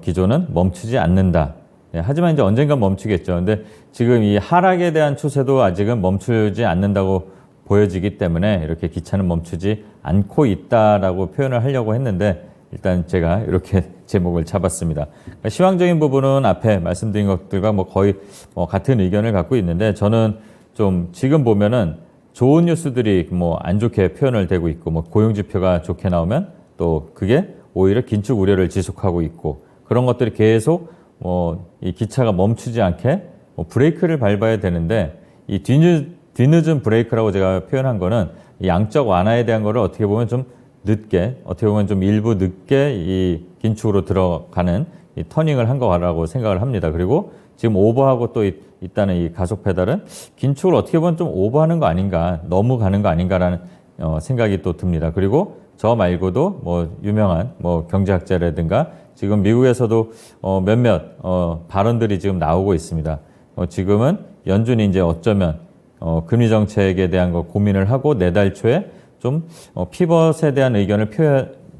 기조는 멈추지 않는다. 하지만 이제 언젠간 멈추겠죠. 근데 지금 이 하락에 대한 추세도 아직은 멈추지 않는다고 보여지기 때문에 이렇게 기차는 멈추지 않고 있다라고 표현을 하려고 했는데, 일단 제가 이렇게 제목을 잡았습니다. 그러니까 시황적인 부분은 앞에 말씀드린 것들과 뭐 거의 같은 의견을 갖고 있는데, 저는 좀 지금 보면은 좋은 뉴스들이 뭐 안 좋게 표현을 되고 있고, 뭐 고용지표가 좋게 나오면 또 그게 오히려 긴축 우려를 지속하고 있고, 그런 것들이 계속 이 기차가 멈추지 않게 브레이크를 밟아야 되는데, 이 뒤늦은 브레이크라고 제가 표현한 거는 이 양적 완화에 대한 거를 어떻게 보면 좀 늦게, 어떻게 보면 좀 일부 늦게 이 긴축으로 들어가는 이 터닝을 한 거라고 생각을 합니다. 그리고 지금 오버하고 또 있다는 이 가속 페달은 긴축을 어떻게 보면 좀 오버하는 거 아닌가, 너무 가는 거 아닌가라는 생각이 또 듭니다. 그리고 저 말고도 뭐 유명한 뭐 경제학자라든가 지금 미국에서도 몇몇 발언들이 지금 나오고 있습니다. 지금은 연준이 이제 어쩌면 금리 정책에 대한 거 고민을 하고 내달 초에 좀 피벗에 대한 의견을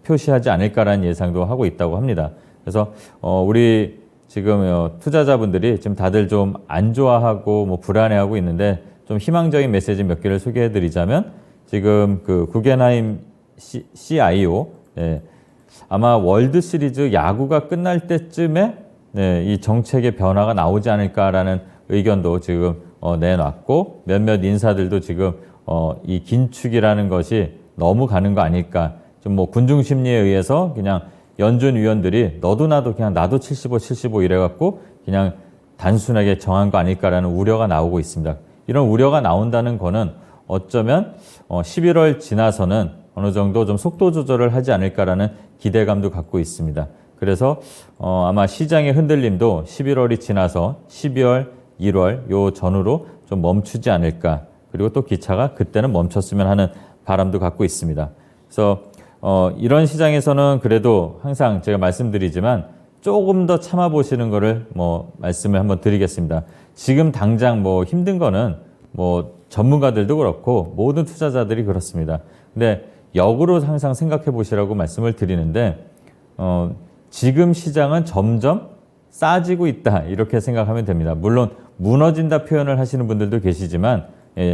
표시하지 않을까라는 예상도 하고 있다고 합니다. 그래서 우리 지금 투자자분들이 지금 다들 좀 안 좋아하고 뭐 불안해하고 있는데, 좀 희망적인 메시지 몇 개를 소개해드리자면, 지금 그 구겐하임 CIO, 아마 월드 시리즈 야구가 끝날 때쯤에 이 정책의 변화가 나오지 않을까라는 의견도 지금 내놨고, 몇몇 인사들도 지금 이 긴축이라는 것이 너무 가는 거 아닐까. 좀 뭐 군중 심리에 의해서 그냥 연준 위원들이 너도 나도 그냥 나도 75 이래갖고 그냥 단순하게 정한 거 아닐까라는 우려가 나오고 있습니다. 이런 우려가 나온다는 거는 어쩌면 11월 지나서는 어느 정도 좀 속도 조절을 하지 않을까라는 기대감도 갖고 있습니다. 그래서 아마 시장의 흔들림도 11월이 지나서 12월, 1월 요 전후로 좀 멈추지 않을까. 그리고 또 기차가 그때는 멈췄으면 하는 바람도 갖고 있습니다. 그래서 이런 시장에서는 그래도 항상 제가 말씀드리지만 조금 더 참아보시는 거를 말씀을 한번 드리겠습니다. 지금 당장 힘든 거는 전문가들도 그렇고 모든 투자자들이 그렇습니다. 근데 역으로 항상 생각해 보시라고 말씀을 드리는데, 지금 시장은 점점 싸지고 있다 이렇게 생각하면 됩니다. 물론 무너진다 표현을 하시는 분들도 계시지만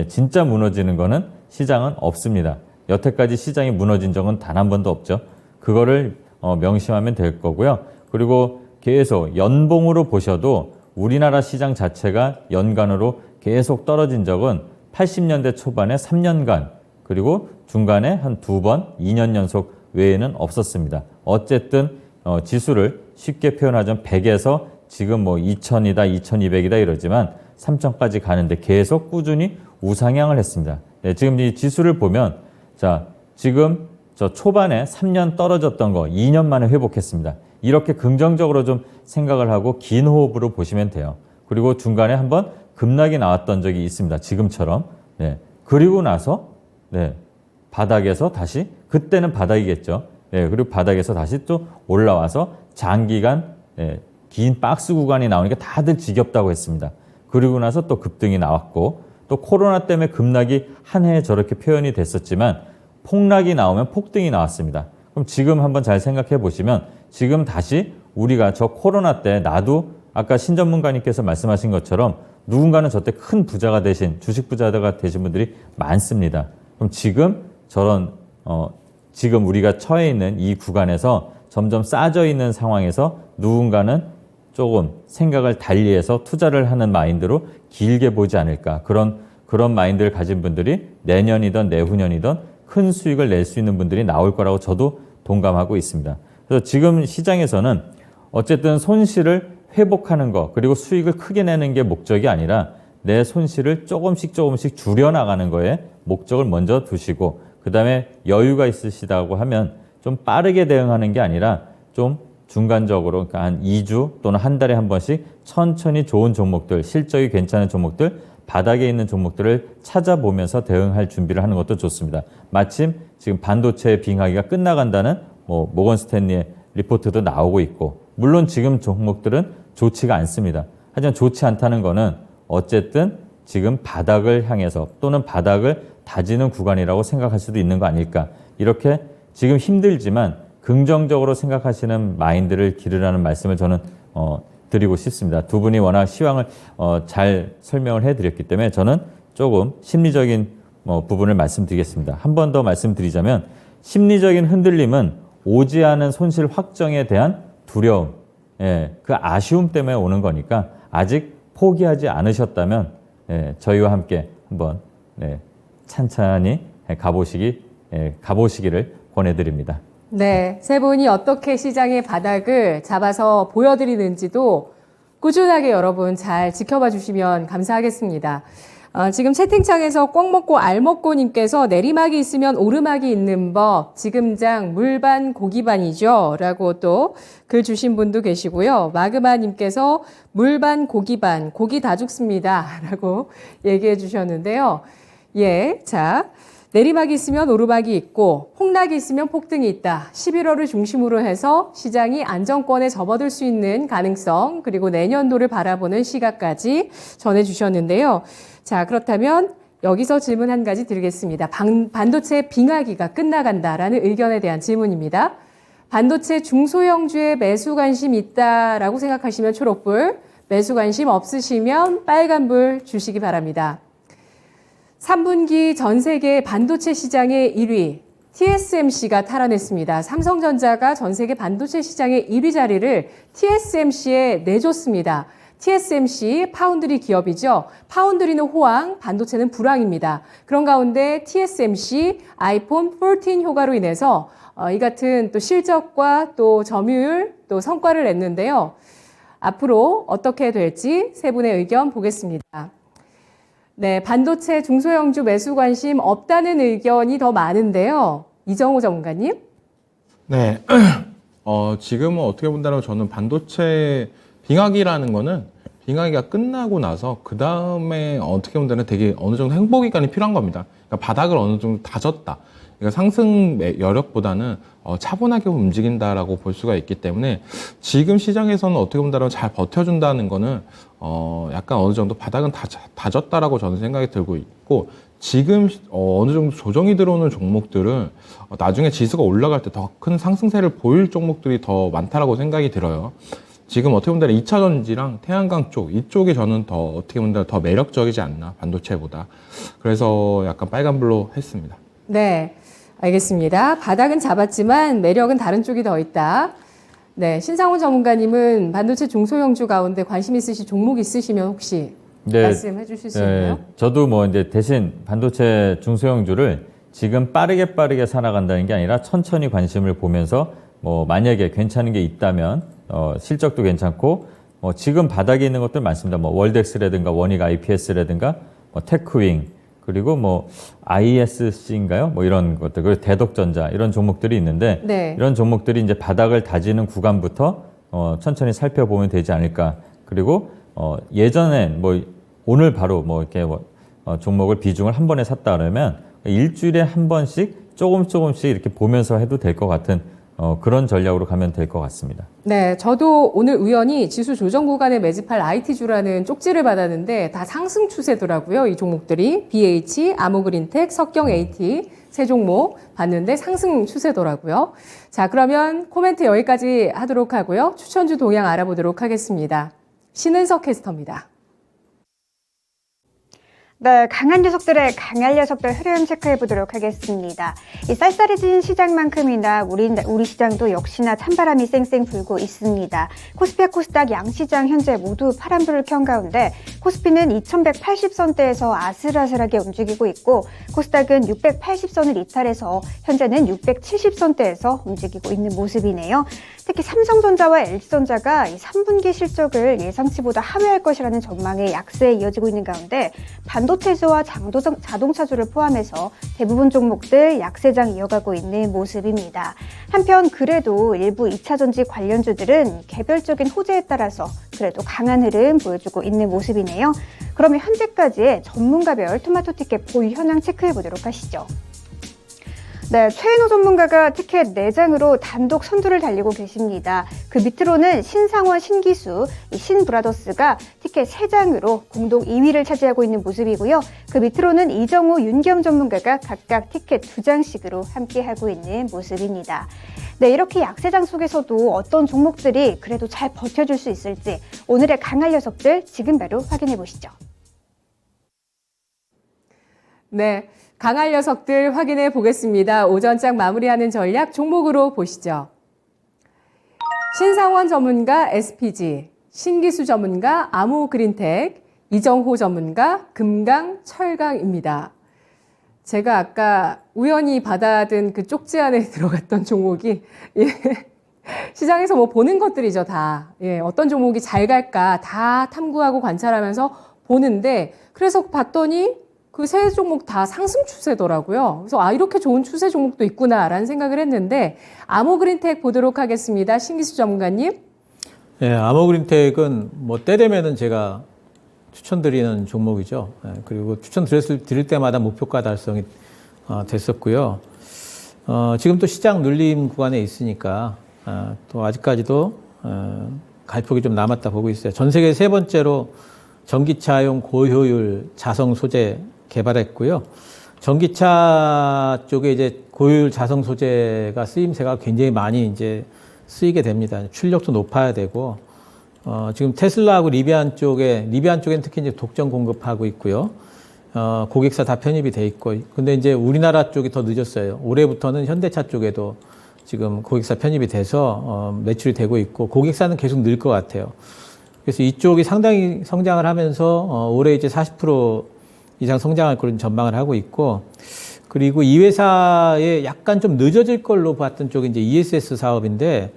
진짜 무너지는 거는 시장은 없습니다. 여태까지 시장이 무너진 적은 단 한 번도 없죠. 그거를 명심하면 될 거고요. 그리고 계속 연봉으로 보셔도 우리나라 시장 자체가 연간으로 계속 떨어진 적은 80년대 초반에 3년간, 그리고 중간에 한 2번 2년 연속 외에는 없었습니다. 어쨌든 지수를 쉽게 표현하자면 100에서 지금 2000이다 2200이다 이러지만 3000까지 가는데 계속 꾸준히 우상향을 했습니다. 네, 지금 이 지수를 보면, 자, 지금 저 초반에 3년 떨어졌던 거 2년 만에 회복했습니다. 이렇게 긍정적으로 좀 생각을 하고 긴 호흡으로 보시면 돼요. 그리고 중간에 한번 급락이 나왔던 적이 있습니다. 지금처럼. 네. 그리고 나서 네. 바닥에서 다시 그때는 바닥이겠죠. 네. 그리고 바닥에서 다시 또 올라와서 장기간 네. 긴 박스 구간이 나오니까 다들 지겹다고 했습니다. 그리고 나서 또 급등이 나왔고 또 코로나 때문에 급락이 한 해에 저렇게 표현이 됐었지만 폭락이 나오면 폭등이 나왔습니다. 그럼 지금 한번 잘 생각해 보시면 지금 다시 우리가 저 코로나 때 나도 아까 신전문가님께서 말씀하신 것처럼 누군가는 저때 큰 부자가 되신 주식 부자가 되신 분들이 많습니다. 그럼 지금 저런 지금 우리가 처해 있는 이 구간에서 점점 싸져 있는 상황에서 누군가는 조금 생각을 달리해서 투자를 하는 마인드로 길게 보지 않을까. 그런 마인드를 가진 분들이 내년이든 내후년이든 큰 수익을 낼 수 있는 분들이 나올 거라고 저도 동감하고 있습니다. 그래서 지금 시장에서는 어쨌든 손실을 회복하는 것 그리고 수익을 크게 내는 게 목적이 아니라 내 손실을 조금씩 줄여나가는 거에 목적을 먼저 두시고 그 다음에 여유가 있으시다고 하면 좀 빠르게 대응하는 게 아니라 좀 중간적으로 그러니까 한 2주 또는 한 달에 한 번씩 천천히 좋은 종목들, 실적이 괜찮은 종목들, 바닥에 있는 종목들을 찾아보면서 대응할 준비를 하는 것도 좋습니다. 마침 지금 반도체 빙하기가 끝나간다는 모건 스탠리의 리포트도 나오고 있고 물론 지금 종목들은 좋지가 않습니다. 하지만 좋지 않다는 거는 어쨌든 지금 바닥을 향해서 또는 바닥을 다지는 구간이라고 생각할 수도 있는 거 아닐까. 이렇게 지금 힘들지만 긍정적으로 생각하시는 마인드를 기르라는 말씀을 저는 드리고 싶습니다. 두 분이 워낙 시황을 잘 설명을 해드렸기 때문에 저는 조금 심리적인 부분을 말씀드리겠습니다. 한 번 더 말씀드리자면 심리적인 흔들림은 오지 않은 손실 확정에 대한 두려움, 그 아쉬움 때문에 오는 거니까 아직 포기하지 않으셨다면 저희와 함께 한번 찬찬히 가보시기를 권해드립니다. 네, 세 분이 어떻게 시장의 바닥을 잡아서 보여드리는지도 꾸준하게 여러분 잘 지켜봐 주시면 감사하겠습니다. 지금 채팅창에서 꼭 먹고 알 먹고 님께서 내리막이 있으면 오르막이 있는 법, 지금장 물반 고기반이죠 라고 또 글 주신 분도 계시고요. 마그마 님께서 물반 고기반, 고기 다 죽습니다 라고 얘기해 주셨는데요. 예, 자, 내리막이 있으면 오르막이 있고 폭락이 있으면 폭등이 있다. 11월을 중심으로 해서 시장이 안정권에 접어들 수 있는 가능성 그리고 내년도를 바라보는 시각까지 전해주셨는데요. 자, 그렇다면 여기서 질문 한 가지 드리겠습니다. 반도체 빙하기가 끝나간다라는 의견에 대한 질문입니다. 반도체 중소형주에 매수 관심 있다라고 생각하시면 초록불, 매수 관심 없으시면 빨간불 주시기 바랍니다. 3분기 전 세계 반도체 시장의 1위 TSMC가 탈환했습니다. 삼성전자가 전 세계 반도체 시장의 1위 자리를 TSMC에 내줬습니다. TSMC 파운드리 기업이죠. 파운드리는 호황, 반도체는 불황입니다. 그런 가운데 TSMC 아이폰 14 효과로 인해서 이 같은 또 실적과 또 점유율 또 성과를 냈는데요. 앞으로 어떻게 될지 세 분의 의견 보겠습니다. 네, 반도체 중소형주 매수 관심 없다는 의견이 더 많은데요. 이정호 전문가님? 네. 지금은 어떻게 본다면 저는 반도체 빙하기라는 거는 빙하기가 끝나고 나서 그 다음에 어떻게 본다면 되게 어느 정도 행보 기간이 필요한 겁니다. 그러니까 바닥을 어느 정도 다졌다. 그러니까 상승 여력보다는 차분하게 움직인다라고 볼 수가 있기 때문에 지금 시장에서는 어떻게 본다면 잘 버텨준다는 거는 약간 어느 정도 바닥은 다졌다라고 저는 생각이 들고 있고 지금 어느 정도 조정이 들어오는 종목들은 나중에 지수가 올라갈 때 더 큰 상승세를 보일 종목들이 더 많다라고 생각이 들어요. 지금 어떻게 보면 2차 전지랑 태양광 쪽 이쪽이 저는 더 어떻게 보면 더 매력적이지 않나 반도체보다. 그래서 약간 빨간불로 했습니다. 네, 알겠습니다. 바닥은 잡았지만 매력은 다른 쪽이 더 있다. 네, 신상훈 전문가님은 반도체 중소형주 가운데 관심 있으신 종목 있으시면 혹시 말씀해 주실 수 있나요? 저도 이제 대신 반도체 중소형주를 지금 빠르게 살아간다는 게 아니라 천천히 관심을 보면서 만약에 괜찮은 게 있다면 실적도 괜찮고 지금 바닥에 있는 것들 많습니다. 월덱스라든가 원익 IPS라든가 테크윙 그리고 뭐 ISC인가요? 뭐 이런 것들, 그리고 대덕전자 이런 종목들이 있는데 네. 이런 종목들이 이제 바닥을 다지는 구간부터 천천히 살펴보면 되지 않을까. 그리고 예전엔 뭐 오늘 바로 뭐 이렇게 종목을 비중을 한 번에 샀다 그러면 일주일에 한 번씩 조금씩 이렇게 보면서 해도 될 것 같은 그런 전략으로 가면 될 것 같습니다. 네, 저도 오늘 우연히 지수 조정 구간에 매집할 IT주라는 쪽지를 받았는데 다 상승 추세더라고요. 이 종목들이 BH, 아모그린텍, 석경 AT 세 종목 봤는데 상승 추세더라고요. 자, 그러면 코멘트 여기까지 하도록 하고요. 추천주 동향 알아보도록 하겠습니다. 신은석 캐스터입니다. 네, 강한 녀석들의 강할 녀석들 흐름 체크해 보도록 하겠습니다. 이 쌀쌀해진 시장만큼이나 우리 시장도 역시나 찬바람이 쌩쌩 불고 있습니다. 코스피와 코스닥 양시장 현재 모두 파란불을 켠 가운데 코스피는 2180선대에서 아슬아슬하게 움직이고 있고 코스닥은 680선을 이탈해서 현재는 670선대에서 움직이고 있는 모습이네요. 특히 삼성전자와 LG전자가 이 3분기 실적을 예상치보다 하회할 것이라는 전망에 약세에 이어지고 있는 가운데 반도체주와 자동차주를 포함해서 대부분 종목들 약세장 이어가고 있는 모습입니다. 한편 그래도 일부 2차전지 관련주들은 개별적인 호재에 따라서 그래도 강한 흐름 보여주고 있는 모습이네요. 그러면 현재까지의 전문가별 토마토 티켓 보유 현황 체크해 보도록 하시죠. 네, 최인호 전문가가 티켓 4장으로 단독 선두를 달리고 계십니다. 그 밑으로는 신상원, 신기수, 신브라더스가 티켓 3장으로 공동 2위를 차지하고 있는 모습이고요. 그 밑으로는 이정호, 윤겸 전문가가 각각 티켓 2장씩으로 함께하고 있는 모습입니다. 네, 이렇게 약세장 속에서도 어떤 종목들이 그래도 잘 버텨줄 수 있을지 오늘의 강할 녀석들 지금 바로 확인해 보시죠. 네, 강할 녀석들 확인해 보겠습니다. 오전장 마무리하는 전략 종목으로 보시죠. 신상원 전문가 SPG, 신기수 전문가 아모그린텍, 이정호 전문가 금강철강입니다. 제가 아까 우연히 받아든 그 쪽지 안에 들어갔던 종목이 시장에서 뭐 보는 것들이죠, 다. 어떤 종목이 잘 갈까 다 탐구하고 관찰하면서 보는데 그래서 봤더니 그 세 종목 다 상승 추세더라고요. 그래서 이렇게 좋은 추세 종목도 있구나라는 생각을 했는데 아모그린텍 보도록 하겠습니다. 신기수 전문가님. 네, 아모그린텍은 뭐 때 되면은 제가 추천드리는 종목이죠. 그리고 드릴 때마다 목표가 달성이 됐었고요. 지금 또 시장 눌림 구간에 있으니까 또 아직까지도 갈폭이 좀 남았다 보고 있어요. 전 세계 3번째로 전기차용 고효율 자성 소재 개발했고요. 전기차 쪽에 이제 고효율 자성 소재가 쓰임새가 굉장히 많이 이제 쓰이게 됩니다. 출력도 높아야 되고, 지금 테슬라하고 리비안 쪽에는 특히 이제 독점 공급하고 있고요. 고객사 다 편입이 돼 있고, 근데 이제 우리나라 쪽이 더 늦었어요. 올해부터는 현대차 쪽에도 지금 고객사 편입이 돼서 매출이 되고 있고, 고객사는 계속 늘 것 같아요. 그래서 이쪽이 상당히 성장을 하면서 올해 이제 40% 이상 성장할 걸로 전망을 하고 있고, 그리고 이 회사에 약간 좀 늦어질 걸로 봤던 쪽이 이제 ESS 사업인데,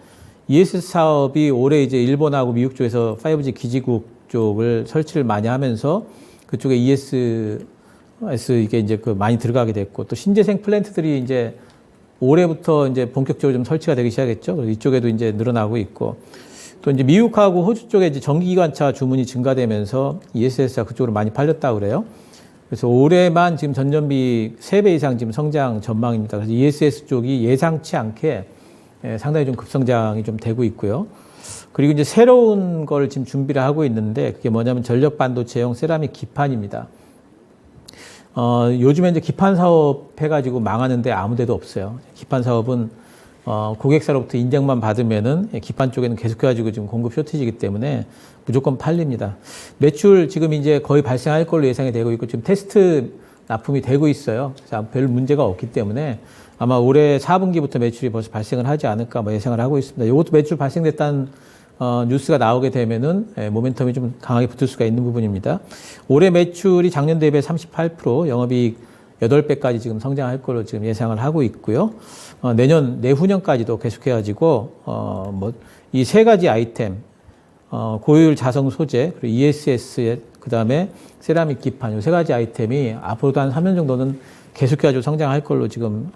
ESS 사업이 올해 이제 일본하고 미국 쪽에서 5G 기지국 쪽을 설치를 많이 하면서 그쪽에 ESS 이게 이제 많이 들어가게 됐고, 또 신재생 플랜트들이 이제 올해부터 이제 본격적으로 좀 설치가 되기 시작했죠. 그래서 이쪽에도 이제 늘어나고 있고, 또 이제 미국하고 호주 쪽에 이제 전기기관차 주문이 증가되면서 ESS가 그쪽으로 많이 팔렸다고 그래요. 그래서 올해만 지금 전년비 3배 이상 지금 성장 전망입니다. 그래서 ESS 쪽이 예상치 않게 상당히 좀 급성장이 좀 되고 있고요. 그리고 이제 새로운 걸 지금 준비를 하고 있는데 그게 뭐냐면 전력 반도체용 세라믹 기판입니다. 요즘에 이제 기판 사업 해가지고 망하는데 아무 데도 없어요. 기판 사업은 고객사로부터 인정만 받으면은 기판 쪽에는 계속해가지고 지금 공급 쇼티지이기 때문에 무조건 팔립니다. 매출 지금 이제 거의 발생할 걸로 예상이 되고 있고 지금 테스트 납품이 되고 있어요. 그래서 별 문제가 없기 때문에 아마 올해 4분기부터 매출이 벌써 발생을 하지 않을까 뭐 예상을 하고 있습니다. 이것도 매출 발생됐다는 뉴스가 나오게 되면은 모멘텀이 좀 강하게 붙을 수가 있는 부분입니다. 올해 매출이 작년 대비 38%, 영업이익 8배까지 지금 성장할 걸로 지금 예상을 하고 있고요. 내후년까지도 계속해가지고, 이 3가지 아이템, 고효율 자성 소재, 그리고 ESS의 그 다음에 세라믹 기판, 이 세 가지 아이템이 앞으로도 한 3년 정도는 계속해가지고 성장할 걸로 지금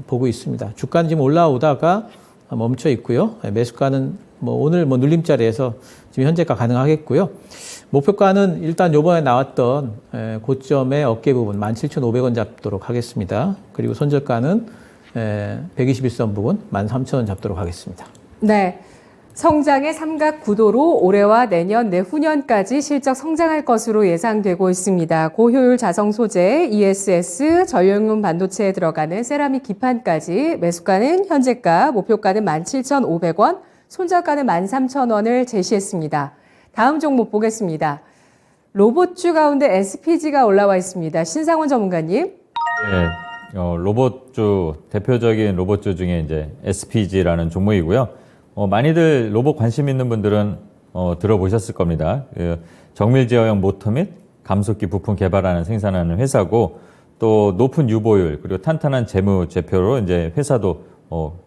보고 있습니다. 주가는 지금 올라오다가 멈춰 있고요. 매수가는 오늘 눌림자리에서 지금 현재가 가능하겠고요. 목표가는 일단 요번에 나왔던 고점의 어깨 부분 17,500원 잡도록 하겠습니다. 그리고 손절가는 121선 부분 13,000원 잡도록 하겠습니다. 네. 성장의 삼각 구도로 올해와 내년, 내후년까지 실적 성장할 것으로 예상되고 있습니다. 고효율 자성 소재, ESS, 전력용 반도체에 들어가는 세라믹 기판까지 매수가는 현재가, 목표가는 17,500원, 손절가는 13,000원을 제시했습니다. 다음 종목 보겠습니다. 로봇주 가운데 SPG가 올라와 있습니다. 신상원 전문가님. 네, 로봇주, 대표적인 로봇주 중에 이제 SPG라는 종목이고요. 많이들 로봇 관심 있는 분들은 들어보셨을 겁니다. 정밀 제어형 모터 및 감속기 부품 개발하는 생산하는 회사고, 또 높은 유보율 그리고 탄탄한 재무 제표로 이제 회사도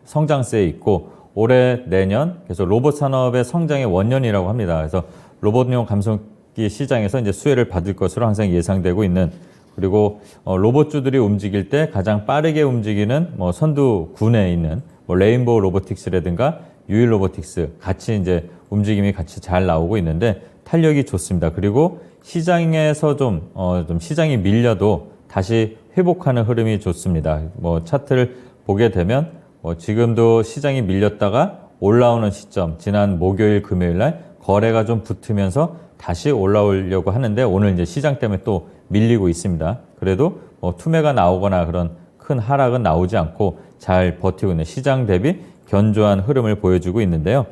성장세에 있고, 올해 내년 계속 로봇 산업의 성장의 원년이라고 합니다. 그래서 로봇용 감속기 시장에서 이제 수혜를 받을 것으로 항상 예상되고 있는, 그리고 로봇주들이 움직일 때 가장 빠르게 움직이는 선두군에 있는 레인보우 로보틱스라든가 유일 로보틱스 같이 이제 움직임이 같이 잘 나오고 있는데 탄력이 좋습니다. 그리고 시장에서 좀 시장이 밀려도 다시 회복하는 흐름이 좋습니다. 차트를 보게 되면 지금도 시장이 밀렸다가 올라오는 시점, 지난 목요일, 금요일 날 거래가 좀 붙으면서 다시 올라오려고 하는데 오늘 이제 시장 때문에 또 밀리고 있습니다. 그래도 투매가 나오거나 그런 큰 하락은 나오지 않고 잘 버티고 있는, 시장 대비 견조한 흐름을 보여주고 있는데요.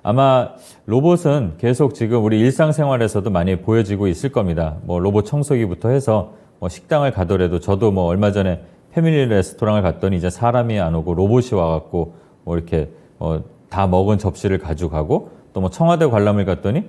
아마 로봇은 계속 지금 우리 일상생활에서도 많이 보여지고 있을 겁니다. 로봇 청소기부터 해서 식당을 가더라도, 저도 얼마 전에 패밀리 레스토랑을 갔더니 이제 사람이 안 오고 로봇이 와갖고 이렇게 다 먹은 접시를 가져가고, 또 청와대 관람을 갔더니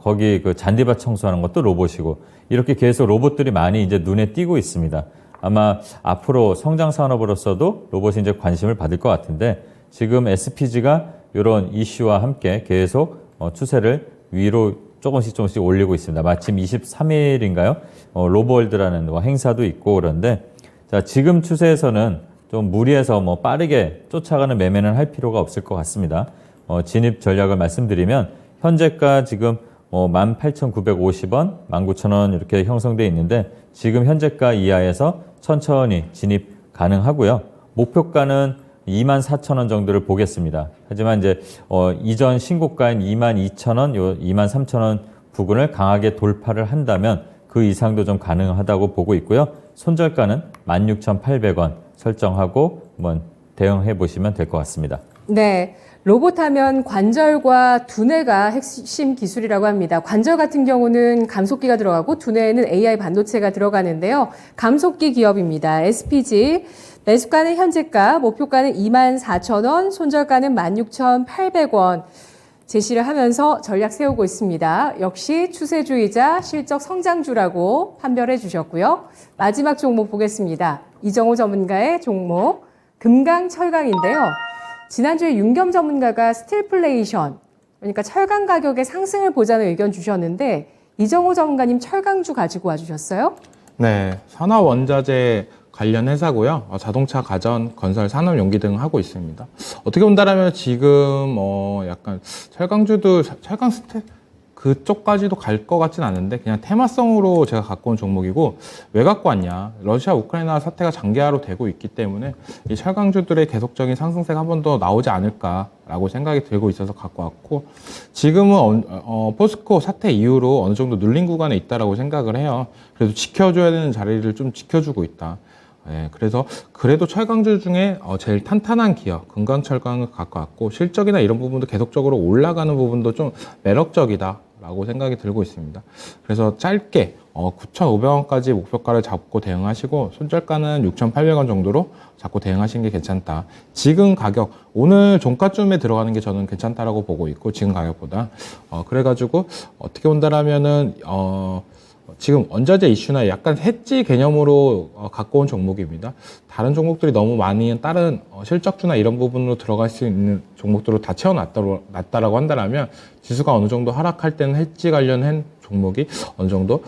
거기 그 잔디밭 청소하는 것도 로봇이고, 이렇게 계속 로봇들이 많이 이제 눈에 띄고 있습니다. 아마 앞으로 성장 산업으로서도 로봇이 이제 관심을 받을 것 같은데, 지금 SPG가 이런 이슈와 함께 계속 추세를 위로 조금씩 올리고 있습니다. 마침 23일인가요? 로보월드라는 행사도 있고 그런데, 자, 지금 추세에서는 좀 무리해서 빠르게 쫓아가는 매매는 할 필요가 없을 것 같습니다. 진입 전략을 말씀드리면, 현재가 지금 18,950원, 19,000원 이렇게 형성되어 있는데, 지금 현재가 이하에서 천천히 진입 가능하고요. 목표가는 24,000원 정도를 보겠습니다. 하지만 이제 이전 신고가인 22,000원, 요 23,000원 부근을 강하게 돌파를 한다면 그 이상도 좀 가능하다고 보고 있고요. 손절가는 16,800원 설정하고 한번 대응해 보시면 될 것 같습니다. 네. 로봇 하면 관절과 두뇌가 핵심 기술이라고 합니다. 관절 같은 경우는 감속기가 들어가고 두뇌에는 AI 반도체가 들어가는데요. 감속기 기업입니다. SPG. 매수가는 현재가, 목표가는 24,000원, 손절가는 16,800원 제시를 하면서 전략 세우고 있습니다. 역시 추세주의자, 실적 성장주라고 판별해 주셨고요. 마지막 종목 보겠습니다. 이정호 전문가의 종목, 금강철강인데요. 지난주에 윤겸 전문가가 스틸플레이션, 그러니까 철강 가격의 상승을 보자는 의견 주셨는데, 이정호 전문가님 철강주 가지고 와주셨어요? 네, 산화원자재 관련 회사고요. 자동차, 가전, 건설, 산업 용기 등 하고 있습니다. 어떻게 본다라면 지금 약간 철강주도 철강 스택 그쪽까지도 갈 것 같진 않은데, 그냥 테마성으로 제가 갖고 온 종목이고, 왜 갖고 왔냐? 러시아 우크라이나 사태가 장기화로 되고 있기 때문에 이 철강주들의 계속적인 상승세가 한 번 더 나오지 않을까라고 생각이 들고 있어서 갖고 왔고, 지금은 포스코 사태 이후로 어느 정도 눌린 구간에 있다라고 생각을 해요. 그래도 지켜줘야 되는 자리를 좀 지켜주고 있다. 네, 그래도 철강주 중에 제일 탄탄한 기업, 금강철강을 갖고 왔고, 실적이나 이런 부분도 계속적으로 올라가는 부분도 좀 매력적이다라고 생각이 들고 있습니다. 그래서 짧게 9,500원까지 목표가를 잡고 대응하시고, 손절가는 6,800원 정도로 잡고 대응하시는 게 괜찮다. 지금 가격, 오늘 종가쯤에 들어가는 게 저는 괜찮다라고 보고 있고, 지금 가격보다. 그래가지고 어떻게 본다라면은 지금 원자재 이슈나 약간 헤지 개념으로 갖고 온 종목입니다. 다른 종목들이 너무 많이 다른 실적주나 이런 부분으로 들어갈 수 있는 종목들로 다 채워놨다라고 한다면 지수가 어느 정도 하락할 때는 헤지 관련한 종목이 어느 정도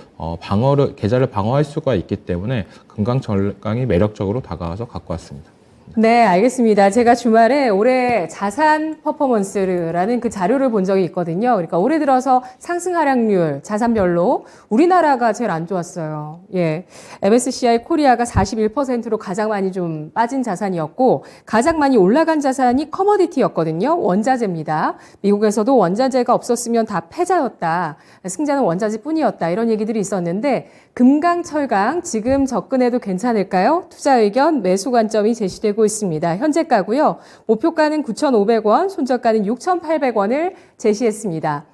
계좌를 방어할 수가 있기 때문에 금강철강이 매력적으로 다가와서 갖고 왔습니다. 네, 알겠습니다. 제가 주말에 올해 자산 퍼포먼스라는 그 자료를 본 적이 있거든요. 그러니까 올해 들어서 상승 하락률 자산별로 우리나라가 제일 안 좋았어요. 예. MSCI 코리아가 41%로 가장 많이 좀 빠진 자산이었고 가장 많이 올라간 자산이 커머디티였거든요. 원자재입니다. 미국에서도 원자재가 없었으면 다 패자였다. 승자는 원자재뿐이었다. 이런 얘기들이 있었는데 금강철강 지금 접근해도 괜찮을까요? 투자 의견 매수 관점이 제시되고 있습니다. 현재가고요. 목표가는 9,500원, 손절가는 6,800원을 제시했습니다.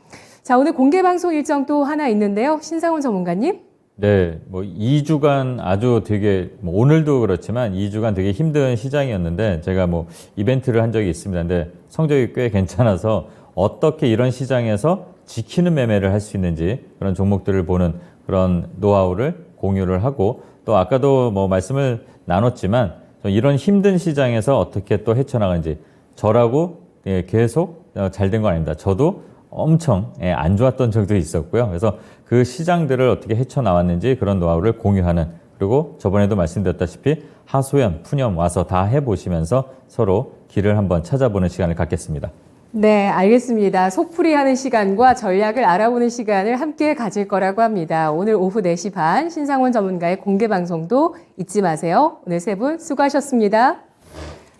자, 오늘 공개 방송 일정 또 하나 있는데요. 신상훈 전문가님. 네, 뭐 2주간 아주 되게 오늘도 그렇지만 2주간 되게 힘든 시장이었는데 제가 뭐 이벤트를 한 적이 있습니다. 근데 성적이 꽤 괜찮아서 어떻게 이런 시장에서 지키는 매매를 할 수 있는지 그런 종목들을 보는 그런 노하우를 공유를 하고 또 아까도 뭐 말씀을 나눴지만 이런 힘든 시장에서 어떻게 또 헤쳐나가는지 저라고 계속 잘 된 건 아닙니다. 저도 엄청 안 좋았던 적도 있었고요. 그래서 그 시장들을 어떻게 헤쳐나왔는지 그런 노하우를 공유하는 그리고 저번에도 말씀드렸다시피 하소연, 푸념 와서 다 해보시면서 서로 길을 한번 찾아보는 시간을 갖겠습니다. 네, 알겠습니다. 속풀이하는 시간과 전략을 알아보는 시간을 함께 가질 거라고 합니다. 오늘 오후 4시 반 신상훈 전문가의 공개 방송도 잊지 마세요. 오늘 세 분 수고하셨습니다.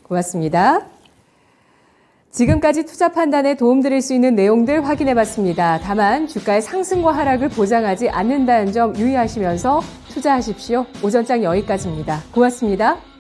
고맙습니다. 지금까지 투자 판단에 도움드릴 수 있는 내용들 확인해봤습니다. 다만 주가의 상승과 하락을 보장하지 않는다는 점 유의하시면서 투자하십시오. 오전장 여기까지입니다. 고맙습니다.